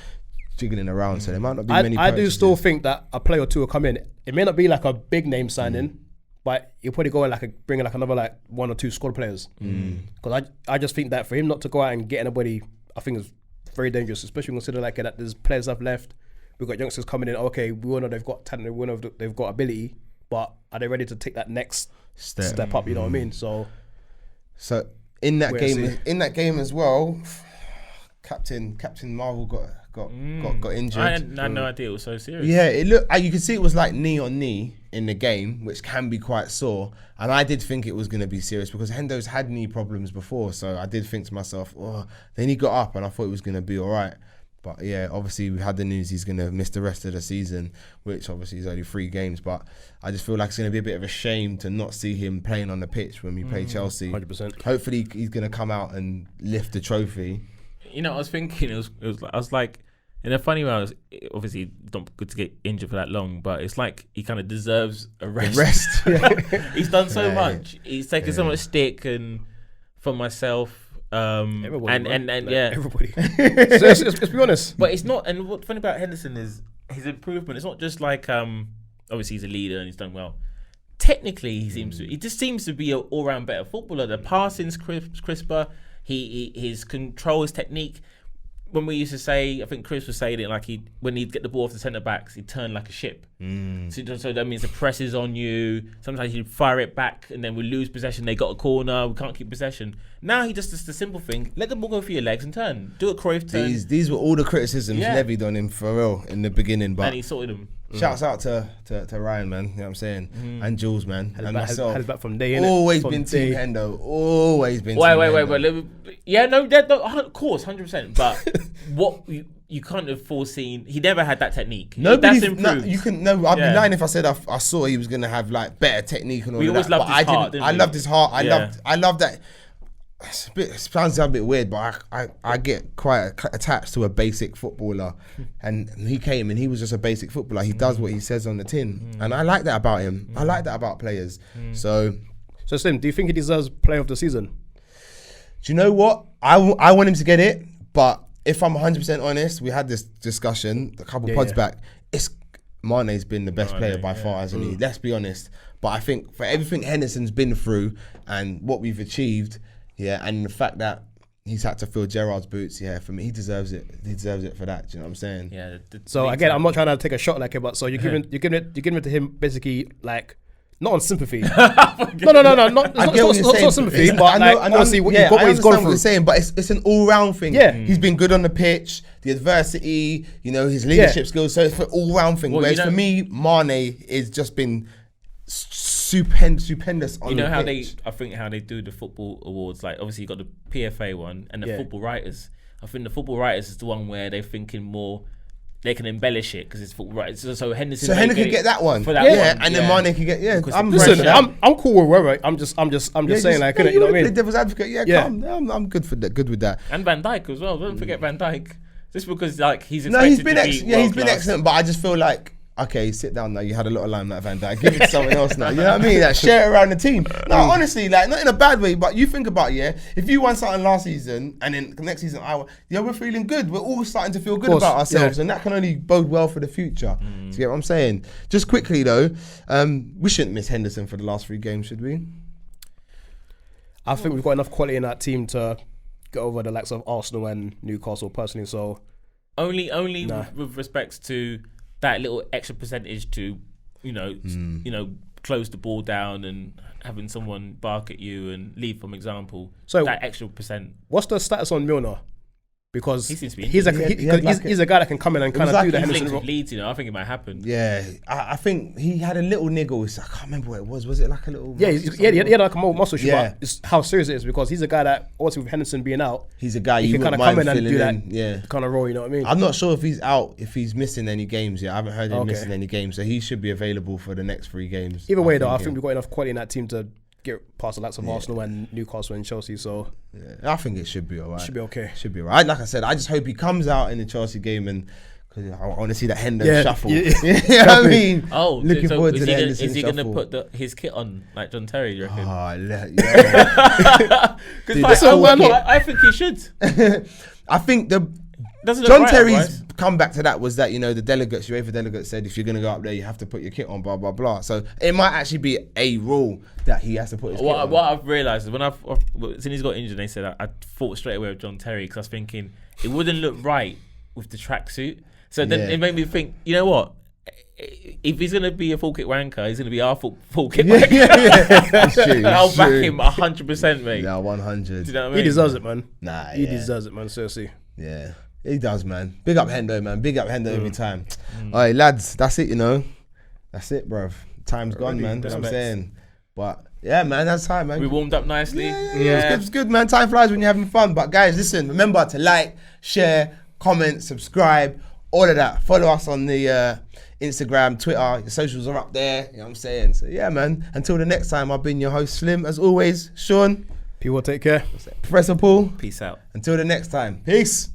jiggling around. So there might not be many. I do still think that a player or two will come in. It may not be like a big name signing, but you'll probably go and bring in another 1 or 2 squad players. Because I just think that for him not to go out and get anybody, I think is very dangerous, especially consider that there's players have left. We've got youngsters coming in. Okay, we all know they've got talent, we all know they've got ability, but are they ready to take that next step up? You know what I mean? So in that game as well, Captain Marvel got injured. I had no idea it was so serious. Yeah, it looked. You could see it was like knee on knee in the game, which can be quite sore. And I did think it was going to be serious because Hendo's had knee problems before. So I did think to myself, oh. Then he got up and I thought it was going to be all right. But yeah, obviously we had the news he's going to miss the rest of the season, which obviously is only 3 games. But I just feel like it's going to be a bit of a shame to not see him playing on the pitch when we play Chelsea. 100%. Hopefully he's going to come out and lift the trophy. You know, I was thinking, I was like, in a funny way, obviously not good to get injured for that long, but it's like he kind of deserves a rest. He's done so much. He's taken so much stick and for myself. Everybody, everybody. So let's be honest. But it's not. And what's funny about Henderson is his improvement. It's not just like obviously he's a leader and he's done well. Technically, he just seems to be an all-round better footballer. The passing's crisper. His control, his technique. When we used to say, I think Chris was saying it like when he'd get the ball off the centre backs, he'd turn like a ship. So that means the press is on you. Sometimes he'd fire it back and then we lose possession. They got a corner. We can't keep possession. Now he just does the simple thing. Let the ball go through your legs and turn. Do a Cruyff turn. These were all the criticisms levied on him for real in the beginning. But and he sorted them. Shouts out to Ryan, man. You know what I'm saying? And Jules, man. And myself. Had it back from day, innit? Always been Team Hendo. Always been Wait. Hendo. Yeah, no, of course, 100%. But what you can't have foreseen, he never had that technique. That's improved. I'd be lying if I said I saw he was going to have like better technique and all we that. Always loved his heart, didn't we? I loved his heart. I loved that. It sounds a bit weird, but I get quite attached to a basic footballer, and he came and he was just a basic footballer. He does what he says on the tin, and I like that about him. I like that about players. So Slim, do you think he deserves Player of the Season? Do you know what? I want him to get it, but if I'm 100% honest, we had this discussion a couple pods back. Mane's been the best player by far, hasn't he? Let's be honest. But I think for everything Henderson's been through and what we've achieved. Yeah, and the fact that he's had to fill Gerrard's boots, for me, he deserves it. He deserves it for that. Do you know what I'm saying? Yeah. So again, I'm not trying to take a shot like it, but so you're giving it to him basically like not on sympathy. No, not sympathy. But I know obviously what he's gone through. What you're saying, but it's an all-round thing. Yeah, he's been good on the pitch, the adversity, his leadership skills. So it's an all-round thing. Whereas for me, Mane is just been stupendous on the pitch. I think how they do the football awards, like obviously you got the PFA one and the football writers. I think the football writers is the one where they're thinking more they can embellish it because it's football writers. So Henderson. So Henderson can get that one for that one. And then Mane can get I'm cool with whoever. I'm just saying like, you know what I mean? The devil's advocate. I'm good for that. Good with that. And Van Dijk as well. Don't forget Van Dijk. Just because like he's he's been excellent, but I just feel like. Okay, sit down now. You had a lot of limelight, Van Dijk. Give it to someone else now. You know what I mean? Like, share it around the team. No, honestly, like not in a bad way, but you think about if you won something last season and then next season we're feeling good. We're all starting to feel good about ourselves, and that can only bode well for the future. Do you get what I'm saying? Just quickly though, we shouldn't miss Henderson for the last 3 games, should we? I think we've got enough quality in that team to get over the likes of Arsenal and Newcastle personally. So only with respects to that little extra percentage to, close the ball down and having someone bark at you and lead from example. So that extra percent. What's the status on Milner? Because he seems to be he's a guy that can come in and kind of do the Henderson role. Leeds, I think it might happen. Yeah, I think he had a little niggle. I can't remember what it was. Was it like a little? Yeah, he had like a muscle issue. But it's how serious it is because he's a guy that also with Henderson being out, he's a guy you can kind of come in and do that kind of role. You know what I mean? I'm not sure if he's out, if he's missing any games yet. I haven't heard him missing any games, so he should be available for the next 3 games. Either way, I think we've got enough quality in that team to get past the likes of Arsenal and Newcastle and Chelsea. So I think it should be alright. Should be okay. Should be alright. Like I said, I just hope he comes out in the Chelsea game Because I want to see that Hendo Yeah, shuffle. yeah. You know what I mean? Oh, looking so forward is to the he Henderson is he gonna shuffle. put his kit on like John Terry? Do you reckon? Yeah. Because I think he should. I think Doesn't look John right Terry's otherwise. comeback to that was that, you know, the delegates, UEFA delegates said if you're going to go up there, you have to put your kit on, blah, blah, blah. So it might actually be a rule that he has to put his kit on. What I've realised is since he's got injured, they said I thought straight away of John Terry because I was thinking it wouldn't look right with the tracksuit. So then Yeah. it made me think, you know what? If he's going to be a full kick wanker, he's going to be our full kick wanker. That's true. I'll back him 100%, mate. Yeah, 100. Do you know what I He mean? deserves it, man. Nah, He yeah. deserves it, man. Seriously. Yeah, he does, man. Big up Hendo, man. Big up Hendo every time. All right, lads, that's it, you know. That's it, bruv. Time's gone, man. That's what I'm saying. But yeah, man, that's time, man. We warmed up nicely. Yeah. It's good, man. Time flies when you're having fun. But guys, listen, remember to like, share, comment, subscribe, all of that. Follow us on the Instagram, Twitter. Your socials are up there. You know what I'm saying? So yeah, man. Until the next time, I've been your host, Slim. As always, Shawn, People take care. Professor Paul. Peace out. Until the next time. Peace.